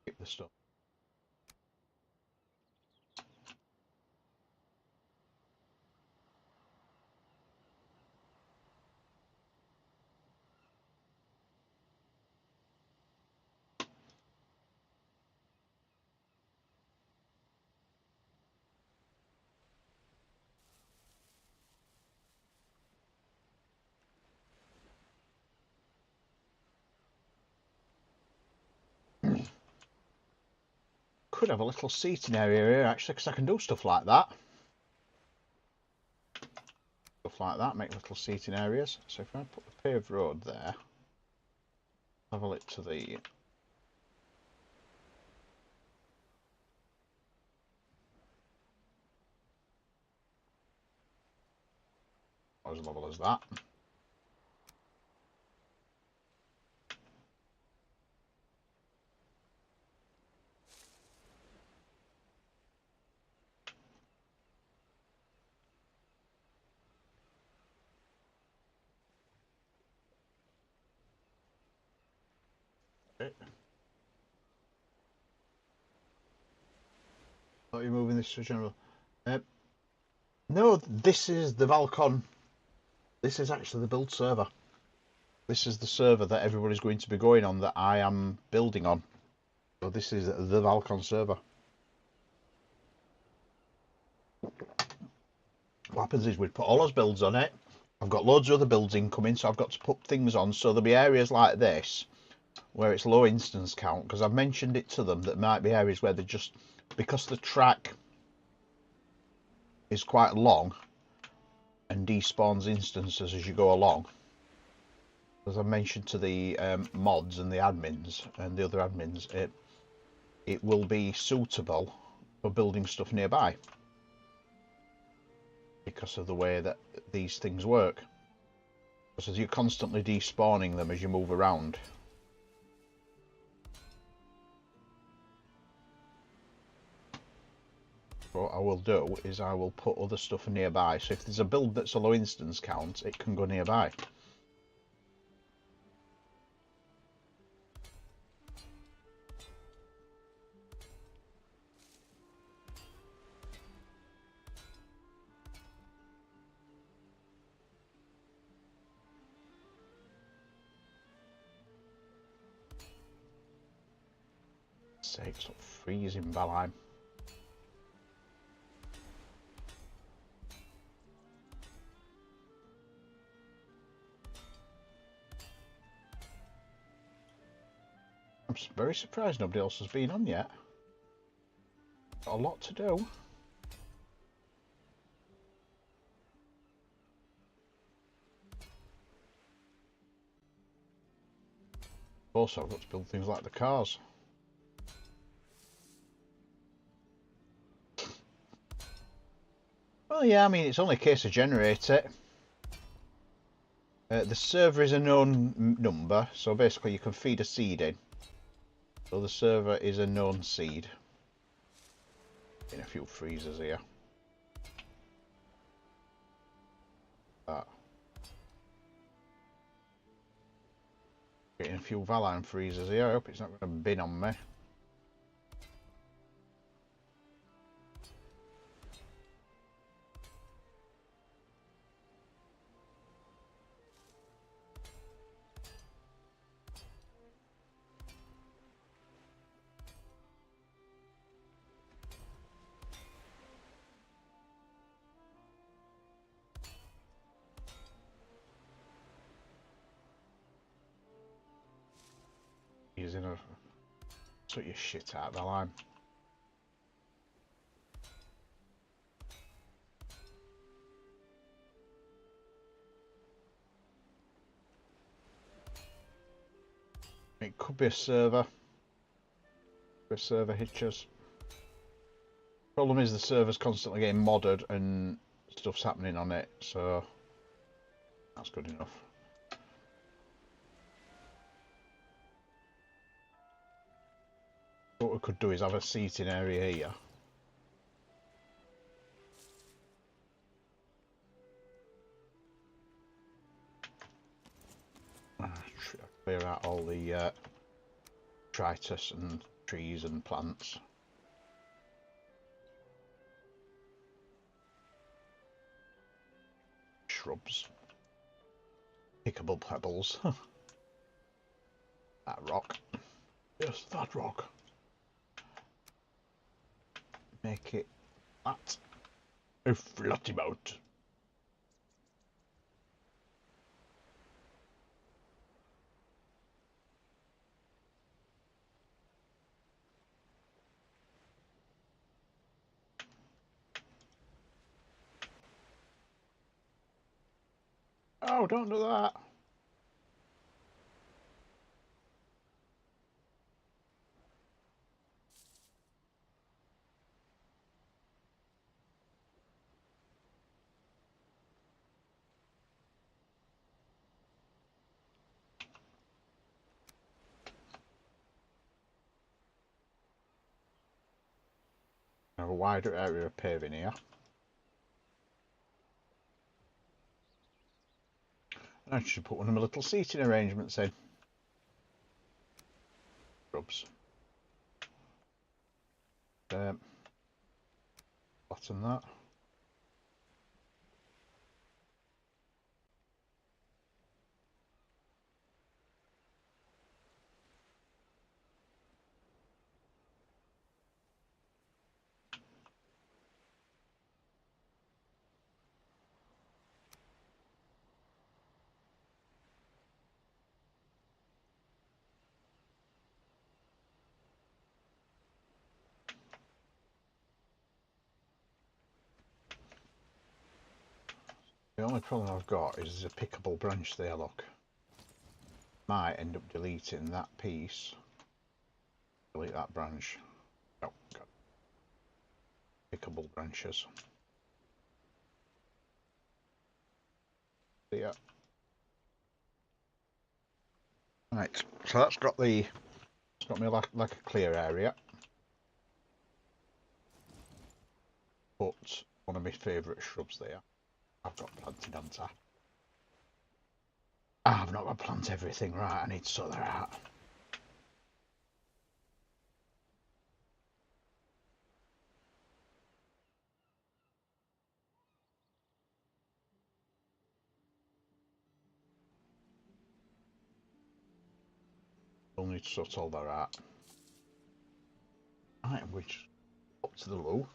Skip the stone. Could have a little seating area here actually, because I can do stuff like that. Stuff like that, make little seating areas. So if I put the paved road there, level it to the as level as that. Okay. Thought you're moving this to general. No, this is the Val-Con. This is actually the build server. This is the server that everybody's going to be going on that I am building on. So this is the Val-Con server. What happens is we'd put all those builds on it. I've got loads of other builds incoming, so I've got to put things on. So there'll be areas like this where it's low instance count, because I've mentioned it to them that might be areas where they just, because the track is quite long and despawns instances as you go along. As I mentioned to the mods and the admins and the other admins, it will be suitable for building stuff nearby because of the way that these things work. Because you're constantly despawning them as you move around. What I will do is I will put other stuff nearby, so if there's a build that's a low instance count, it can go nearby. Sakes, what freezing Valheim. I'm very surprised nobody else has been on yet. Got a lot to do. Also, I've got to build things like the cars. Well, yeah, I mean, it's only a case of generate it. The server is a known number, so basically you can feed a seed in. So the server is a known seed. In a few freezers here. That. Getting a few Valheim freezers here. I hope it's not going to bin on me. Using a sort your shit out of Valheim. It could be a server. A server hitches. Problem is the server's constantly getting modded and stuff's happening on it, so that's good enough. What we could do is have a seating area here. Clear out all the detritus and trees and plants. Shrubs. Pickable pebbles. That rock. Yes, that rock. Make it flat. A flat about. Oh, don't do that. Have a wider area of paving here. I should put one of my little seating arrangements in. Shrubs. Flatten that. The only problem I've got is there's a pickable branch there, look. Might end up deleting that piece. Delete that branch. Oh, got pickable branches. Yeah. Right, so that's got me like a clear area. But one of my favourite shrubs there. I've got planted on top. I've not got to plant everything, right, I need to sort that out. We'll need to sort all that out. Right, we just up to the loo.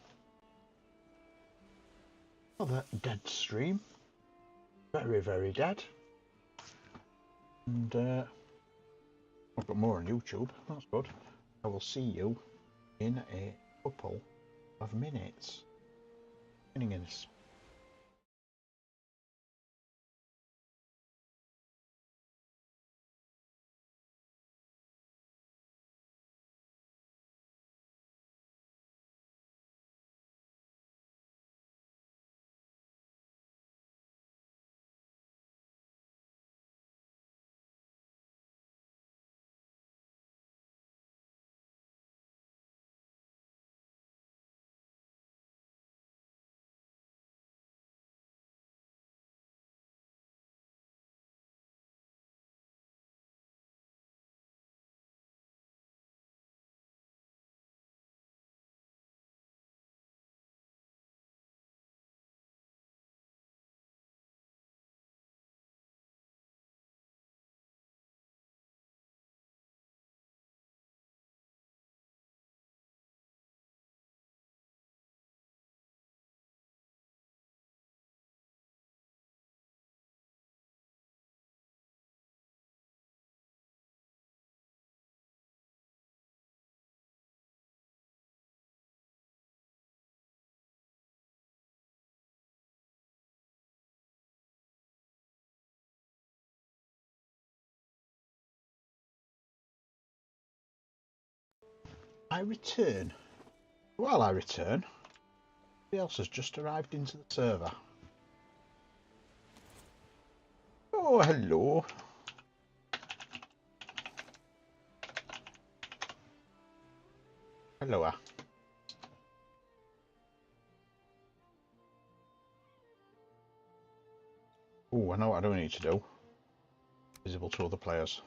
Oh, that dead stream. Very, very dead. And I've got more on YouTube, that's good. I will see you in a couple of minutes. I return. While I return, somebody else has just arrived into the server. Oh, hello. Hello. Oh, I know what I don't need to do. Visible to other players.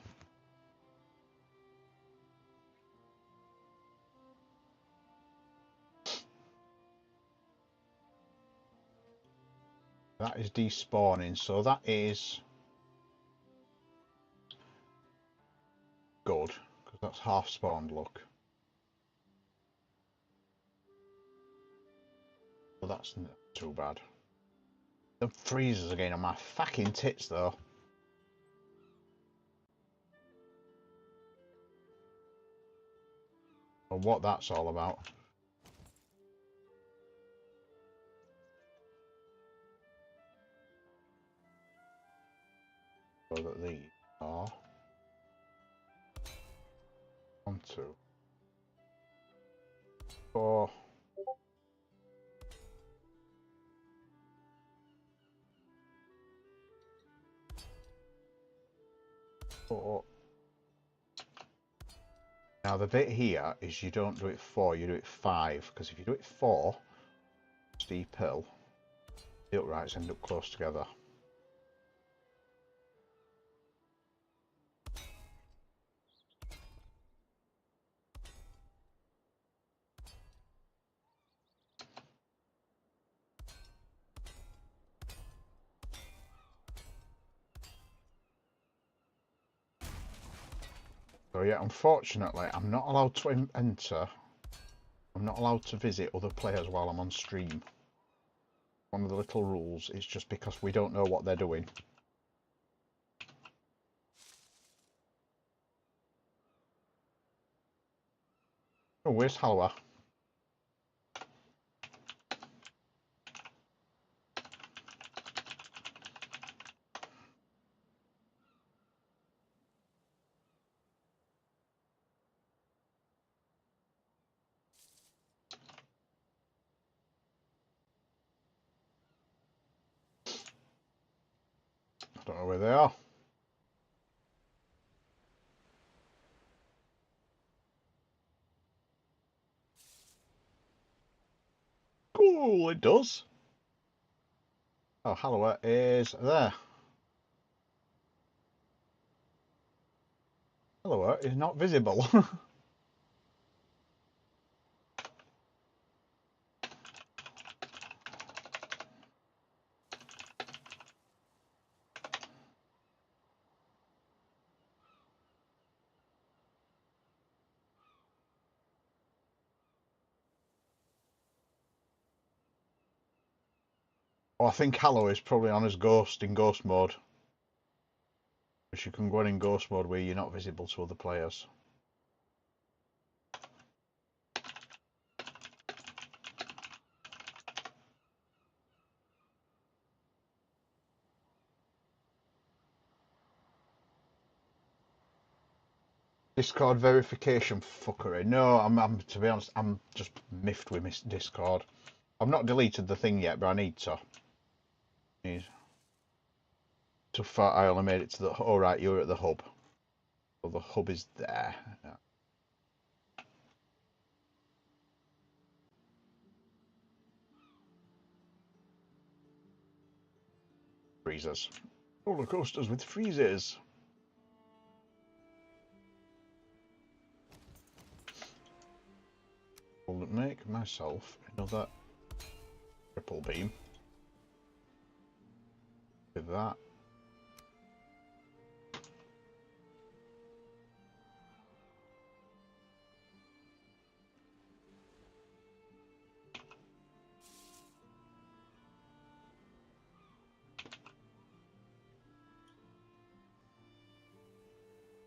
That is despawning, so that is good, because that's half spawned, look. So that's not too bad. The freezers again on my fucking tits, though. Or what that's all about. So that these are 1, 2, 4. 4. Now the bit here is you don't do it 4, you do it 5, because if you do it 4, steep hill, the uprights end up close together. So yeah, unfortunately, I'm not allowed to enter. I'm not allowed to visit other players while I'm on stream. One of the little rules is just because we don't know what they're doing. Oh, where's Halwa? I don't know where they are. Cool, it does. Oh, Halwa is there. Halwa is not visible. Oh, I think Halwa is probably on as ghost in ghost mode. Because you can go in ghost mode where you're not visible to other players. Discord verification fuckery. No, I'm to be honest, I'm just miffed with Discord. I've not deleted the thing yet, but I need to. So far, I only made it to the. Oh right, you're at the hub. So the hub is there. Yeah. Freezers. Roller coasters with freezers. I'll make myself another triple beam. With that.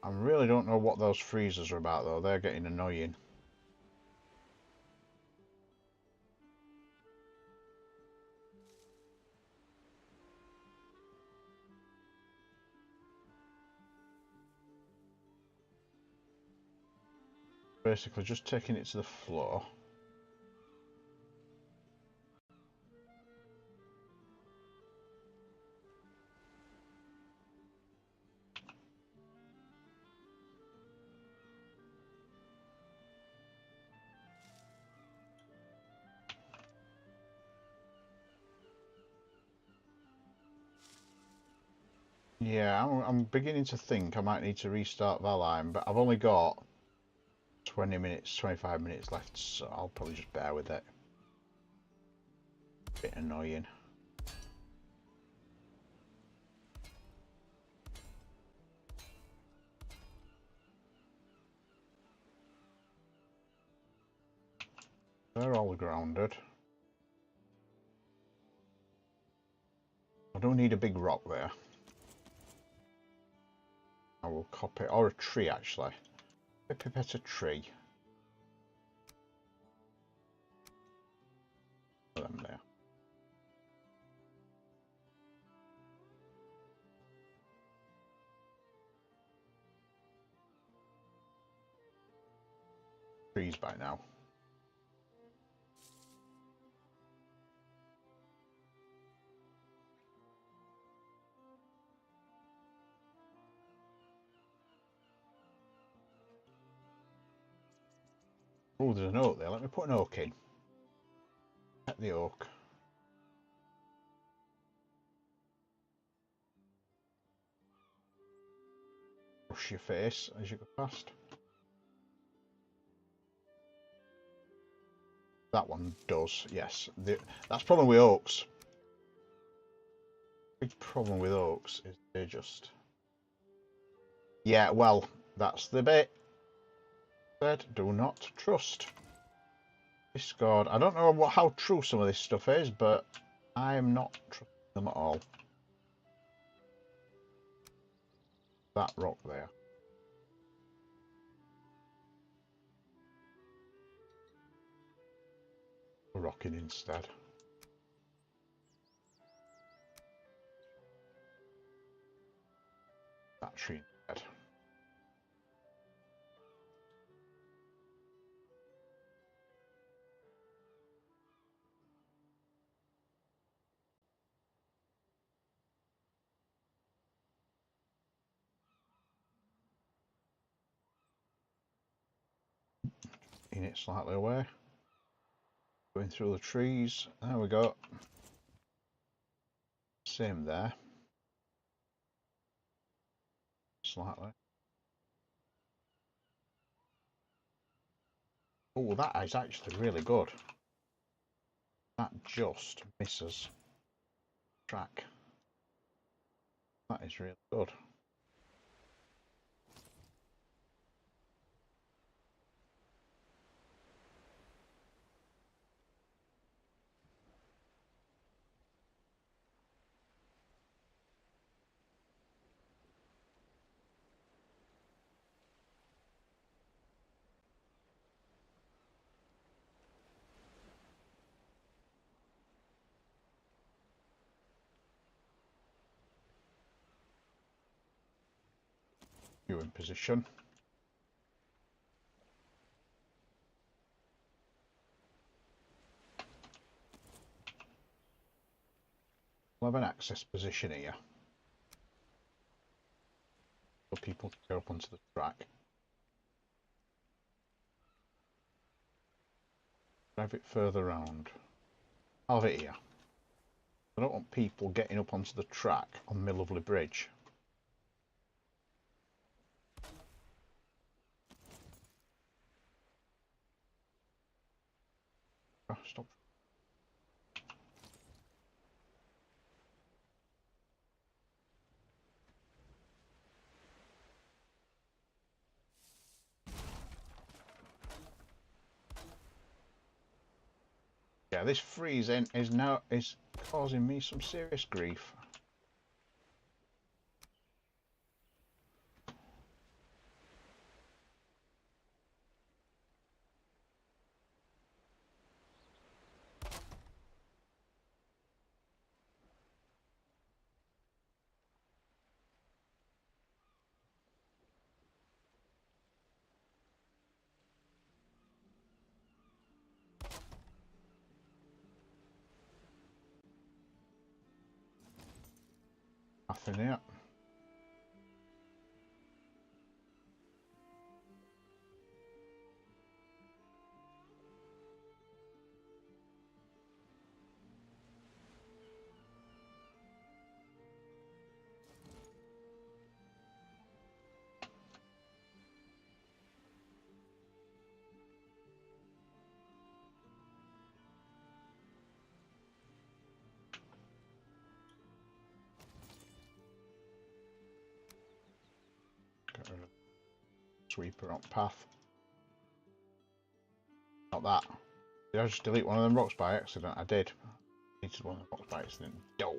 I really don't know what those freezers are about though. They're getting annoying. Basically just taking it to the floor. Yeah, I'm beginning to think I might need to restart Valheim, but I've only got 20 minutes, 25 minutes left, so I'll probably just bear with it. Bit annoying. They're all grounded. I don't need a big rock there. I will copy, or a tree actually. Pipette a tree. Put them there. Trees by now. Oh, there's an oak there. Let me put an oak in. Get the oak. Brush your face as you go past. That one does, yes. That's the problem with oaks. Big problem with oaks is they just... Yeah, well, that's the bit. Said, do not trust. Discord. I don't know how true some of this stuff is, but I'm not trusting them at all. That rock there. Rocking instead. That tree instead. In it slightly away. Going through the trees. There we go. Same there. Slightly. Oh, that is actually really good. That just misses track. That is really good. You in position. We'll have an access position here. For people to go up onto the track. Drive it further round. I'll have it here. I don't want people getting up onto the track on my lovely bridge. Oh, stop. Yeah, this freezing is causing me some serious grief. Nothing here. sweeper on path. Not that. Did I just delete one of them rocks by accident? I did. I deleted one of the rocks by accident. Yo.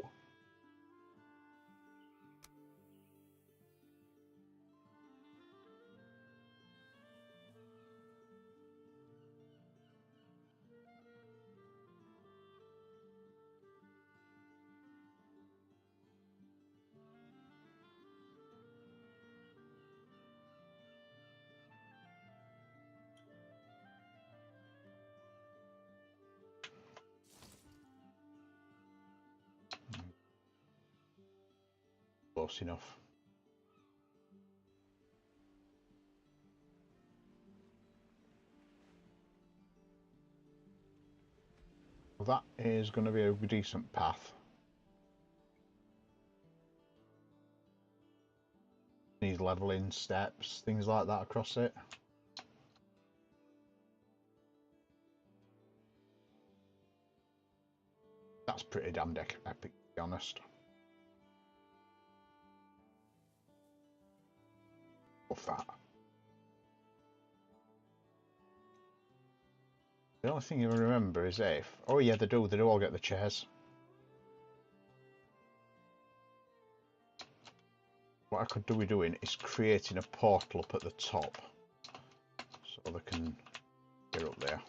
Close enough. Well, that is going to be a decent path. Needs leveling steps, things like that across it. That's pretty damn epic, to be honest. Love that. The only thing you remember is if... Oh yeah, they do all get the chairs. What I could do with doing is creating a portal up at the top. So they can get up there.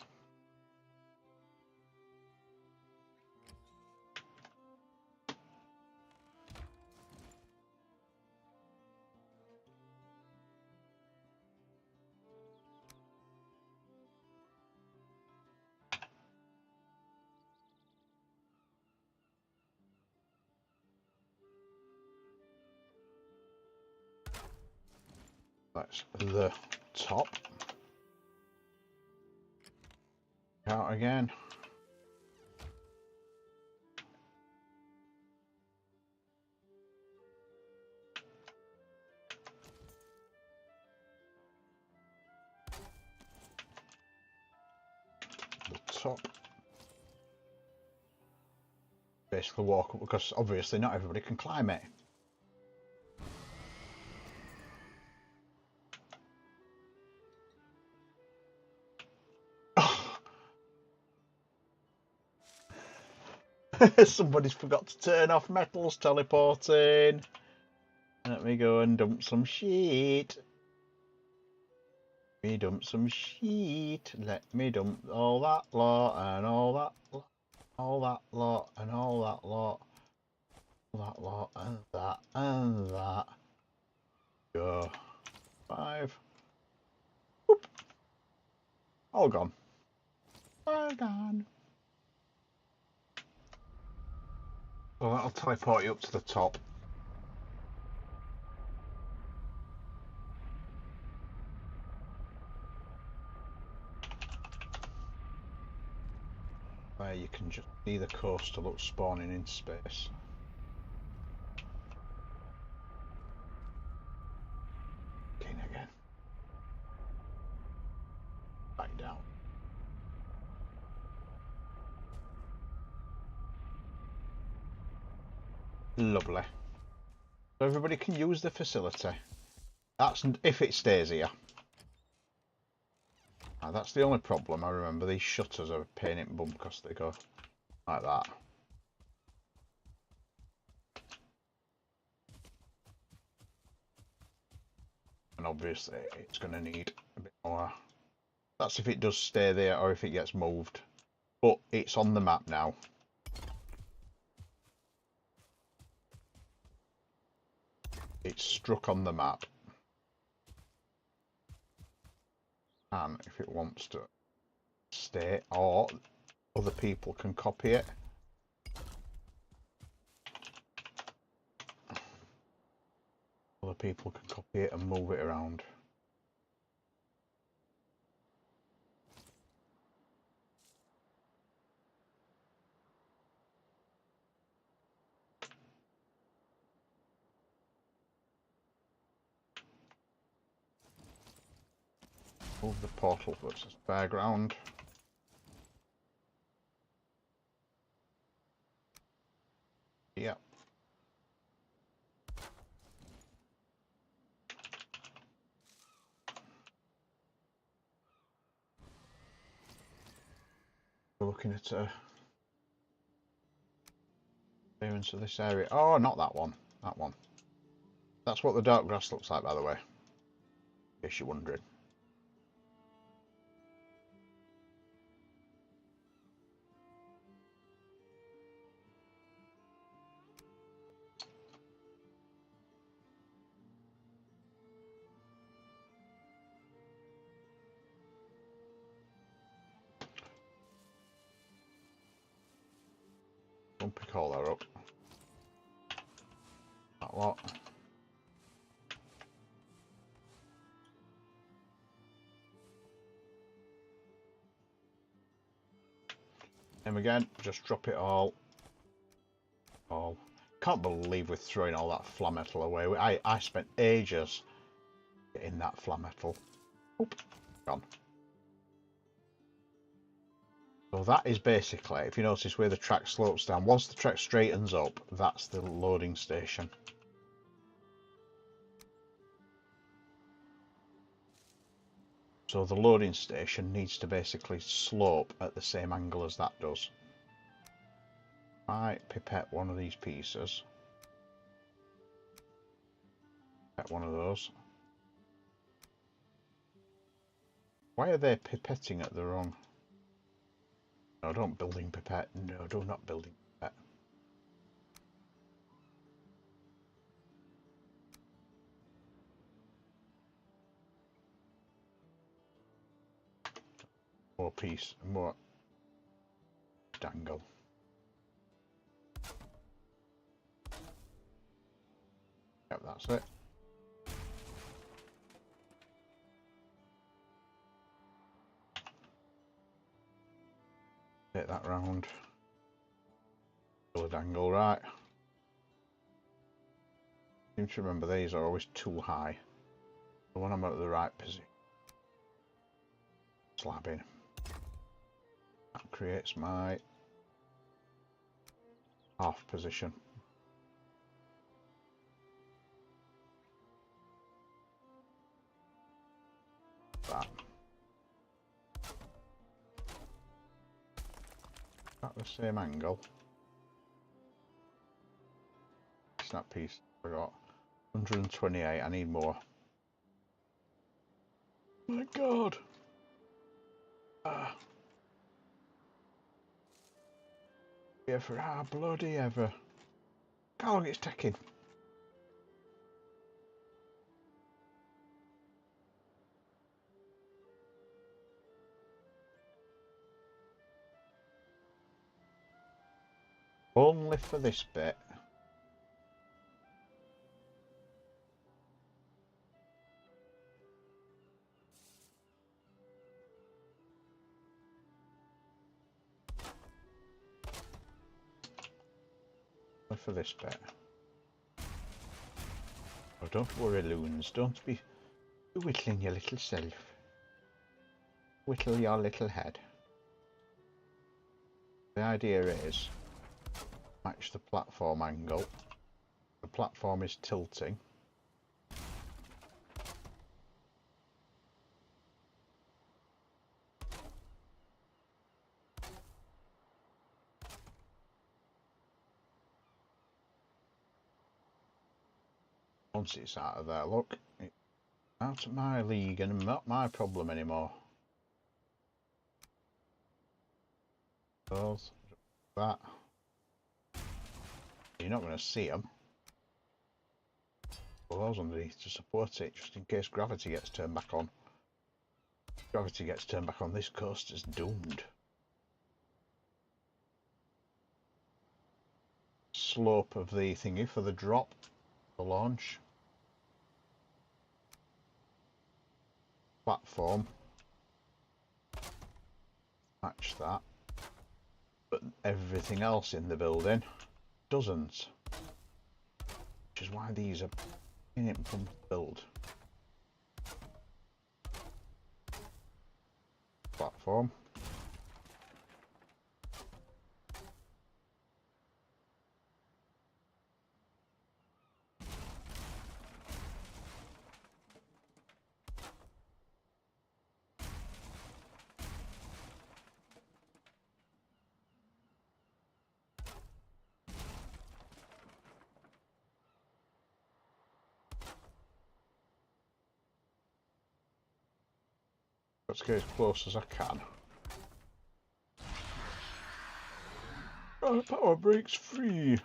That's the top. Out again. The top. Basically walk up, because obviously not everybody can climb it. Somebody's forgot to turn off metals teleporting. Let me go and dump some sheet. Let me dump some sheet. Let me dump all that lot and all that lot. All that lot and all that lot. All that lot and that and that. Go. 5. Whoop. All gone. All gone. Well, that'll teleport you up to the top. Where you can just see the coastal up spawning in space. In again. Back down. Lovely. So everybody can use the facility. That's if it stays here. Now, that's the only problem. I remember these shutters are a pain in the bum because they go like that. And obviously it's going to need a bit more. That's if it does stay there or if it gets moved. But it's on the map now. It's struck on the map. And if it wants to stay, or other people can copy it. Other people can copy it and move it around. Move the portal versus fairground. Yeah. looking at clearance of this area. Oh, not that one. That one. That's what the dark grass looks like, by the way. In case you're wondering. Don't pick all that up. That lot. Him again, just drop it all. Can't believe we're throwing all that flat metal away. I spent ages getting that flat metal. Oop, gone. So that is basically, if you notice where the track slopes down, once the track straightens up, that's the loading station. So the loading station needs to basically slope at the same angle as that does. I pipette one of these pieces. Pipette one of those. Why are they pipetting at the wrong? No, don't building pipette. No, do not building pipette. More piece, more dangle. Yep, that's it. Take that round. Solid angle, right. Seem to remember these are always too high. So when I'm at the right position, slabbing. That creates my half position. That. At the same angle. Snap piece. I got 128. I need more. My God. Here for our bloody ever. How long it's taking? Only for this bit. Only for this bit. Oh, don't worry, loons. Don't be whittling your little self. Whittle your little head. The idea is match the platform angle. The platform is tilting. Once it's out of there, look, it's out of my league and not my problem anymore. Those, that. You're not going to see them. Well, those underneath to support it, just in case gravity gets turned back on. If gravity gets turned back on, this coast is doomed. Slope of the thingy for the drop, the launch. Platform. Match that. But everything else in the building doesn't. Which is why these are in it from build. Platform. Let's get as close as I can. Oh, power breaks free.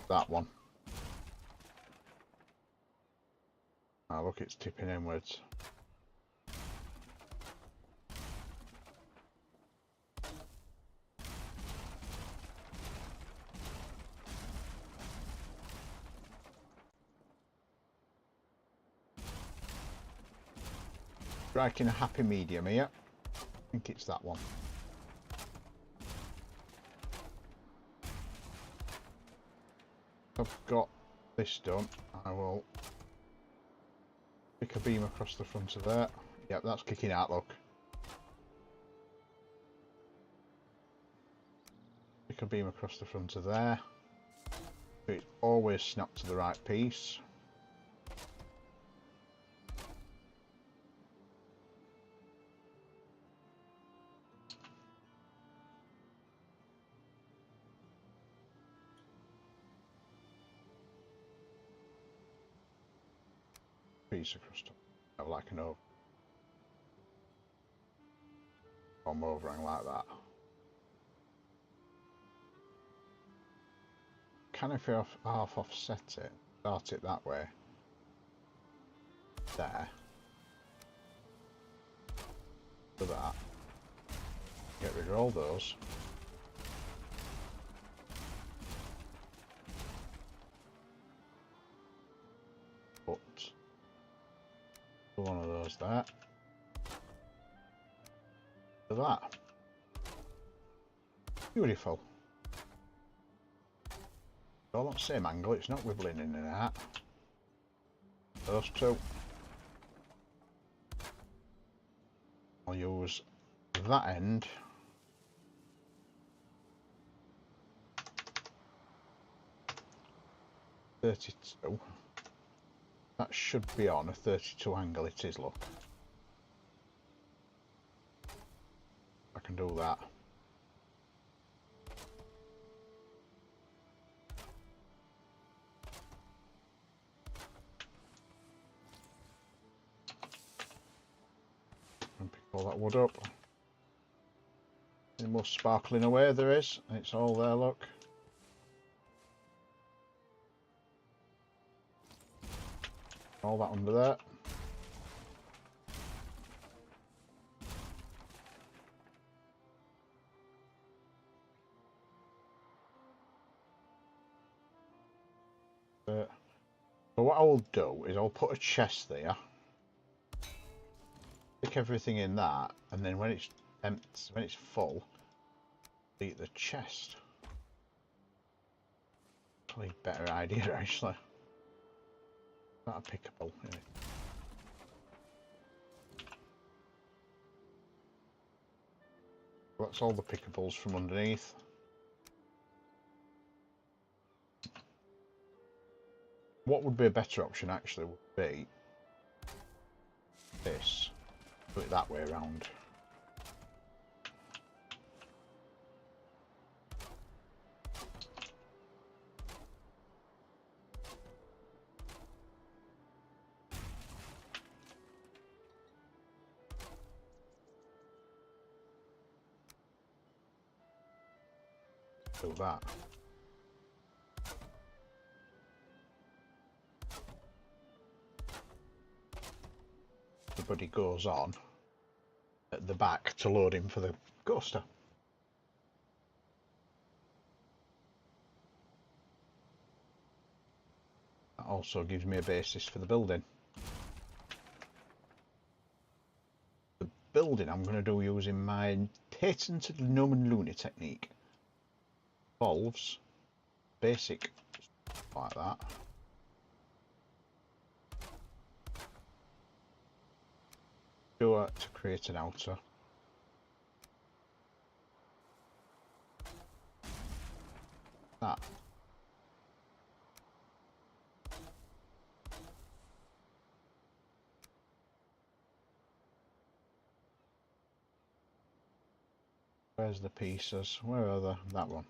That one. Ah, look, it's tipping inwards. Striking a happy medium here. I think it's that one. I've got this done. I will pick a beam across the front of there. Yep, that's kicking out, look. Pick a beam across the front of there. So it's always snapped to the right piece. Piece across the, like an over. Overhang like that. Can if you half offset it, start it that way. There. To that. Get rid of all those. Put one of those there. To that. Beautiful. All that same angle, it's not wibbling in and out. Those two. I'll use that end. .32. That should be on a 32 angle, it is, look. I can do that. And pick all that wood up. The most sparkling away there is, and it's all there, look. All that under there. So what I will do is I'll put a chest there. Stick everything in that, and then when it's empty, when it's full, eat the chest. Probably a better idea, actually. Not applicable. Yeah. That's all the pickables from underneath. What would be a better option actually would be this. Put it that way around. Do that. The buddy goes on at the back to load him for the coaster. That also gives me a basis for the building. The building I'm going to do using my patented Gnome and Looney technique. Involves basic like that. To create an outer. That. Where's the pieces? Where are they? That one.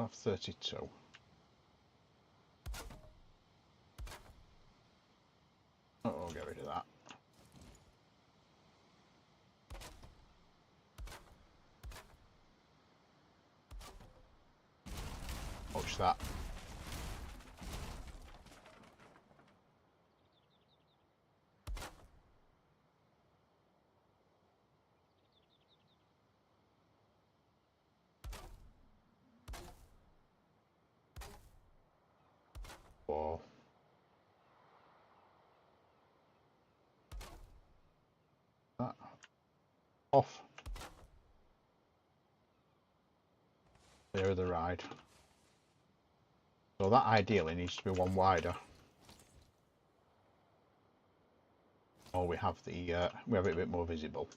Have 32. Oh, I'll get rid of that. Watch that. Whoa. That. Off. There are the ride. So that ideally needs to be one wider. Or we have the we have it a bit more visible.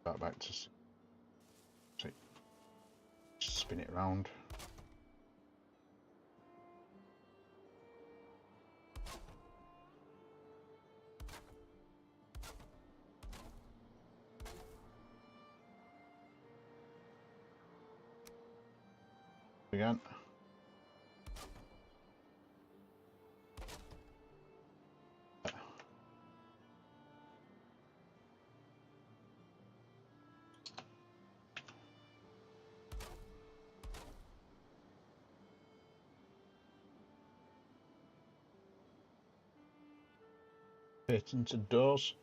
Back to spin it around. Again. Patented doors.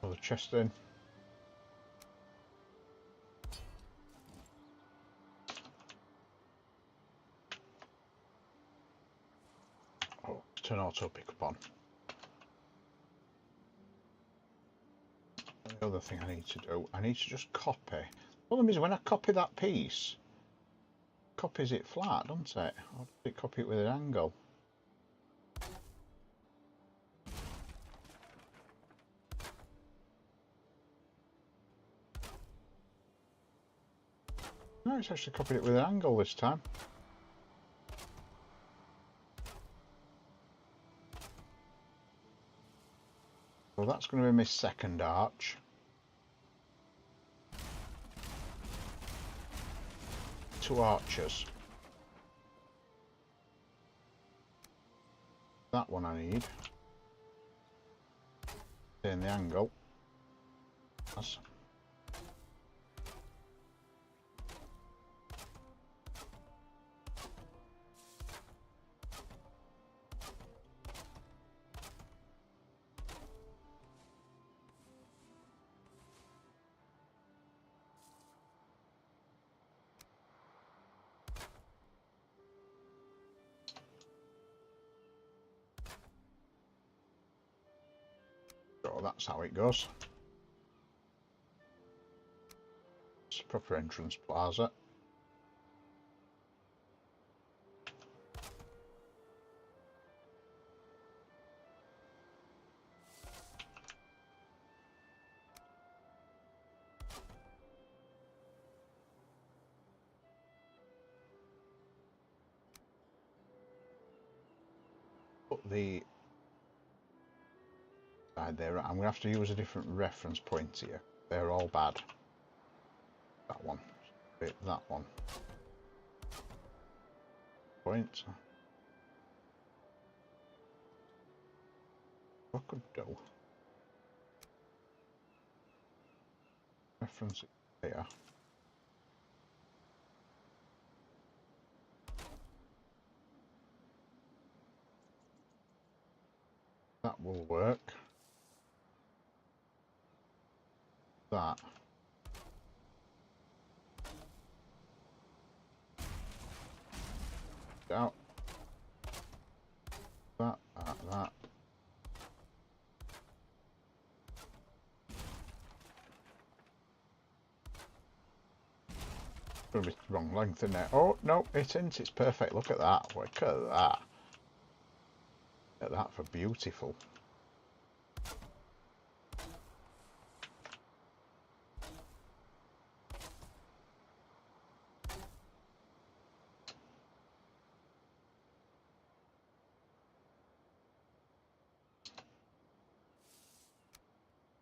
Put the chest in. Oh, turn auto pickup on. The other thing I need to do, I need to just copy. The problem is when I copy that piece, it copies it flat, doesn't it? Or does it copy it with an angle? No, it's actually copied it with an angle this time. So that's going to be my second arch. Two arches. That one I need. Turn the angle. That's so that's how it goes. It's a proper entrance plaza. Put the side there. I'm going to have to use a different reference point here. They're all bad. That one. That one. Point. What could do? Reference it here. That will work. That. Out. That. That. Gonna be wrong length, isn't it? Oh no, it isn't. It's perfect. Look at that. Look at that. Look at that for beautiful.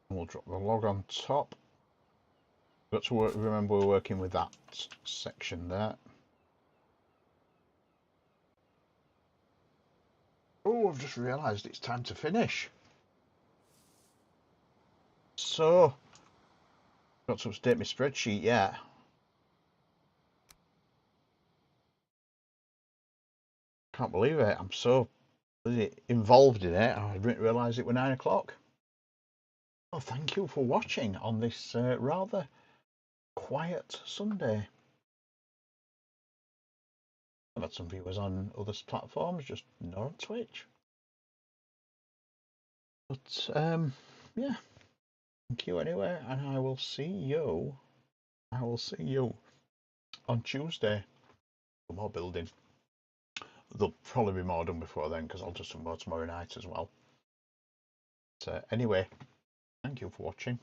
We'll drop the log on top. Got to work, remember we're working with that section there. Oh, I've just realised it's time to finish. So, got to update my spreadsheet yet. Can't believe it. I'm so involved in it. I didn't realise it was 9 o'clock. Well, thank you for watching on this rather quiet Sunday. I've had some viewers on other platforms, just not on Twitch. But yeah, thank you anyway, and I will see you. On Tuesday for more building. There'll probably be more done before then because I'll do some more tomorrow night as well. So anyway, thank you for watching.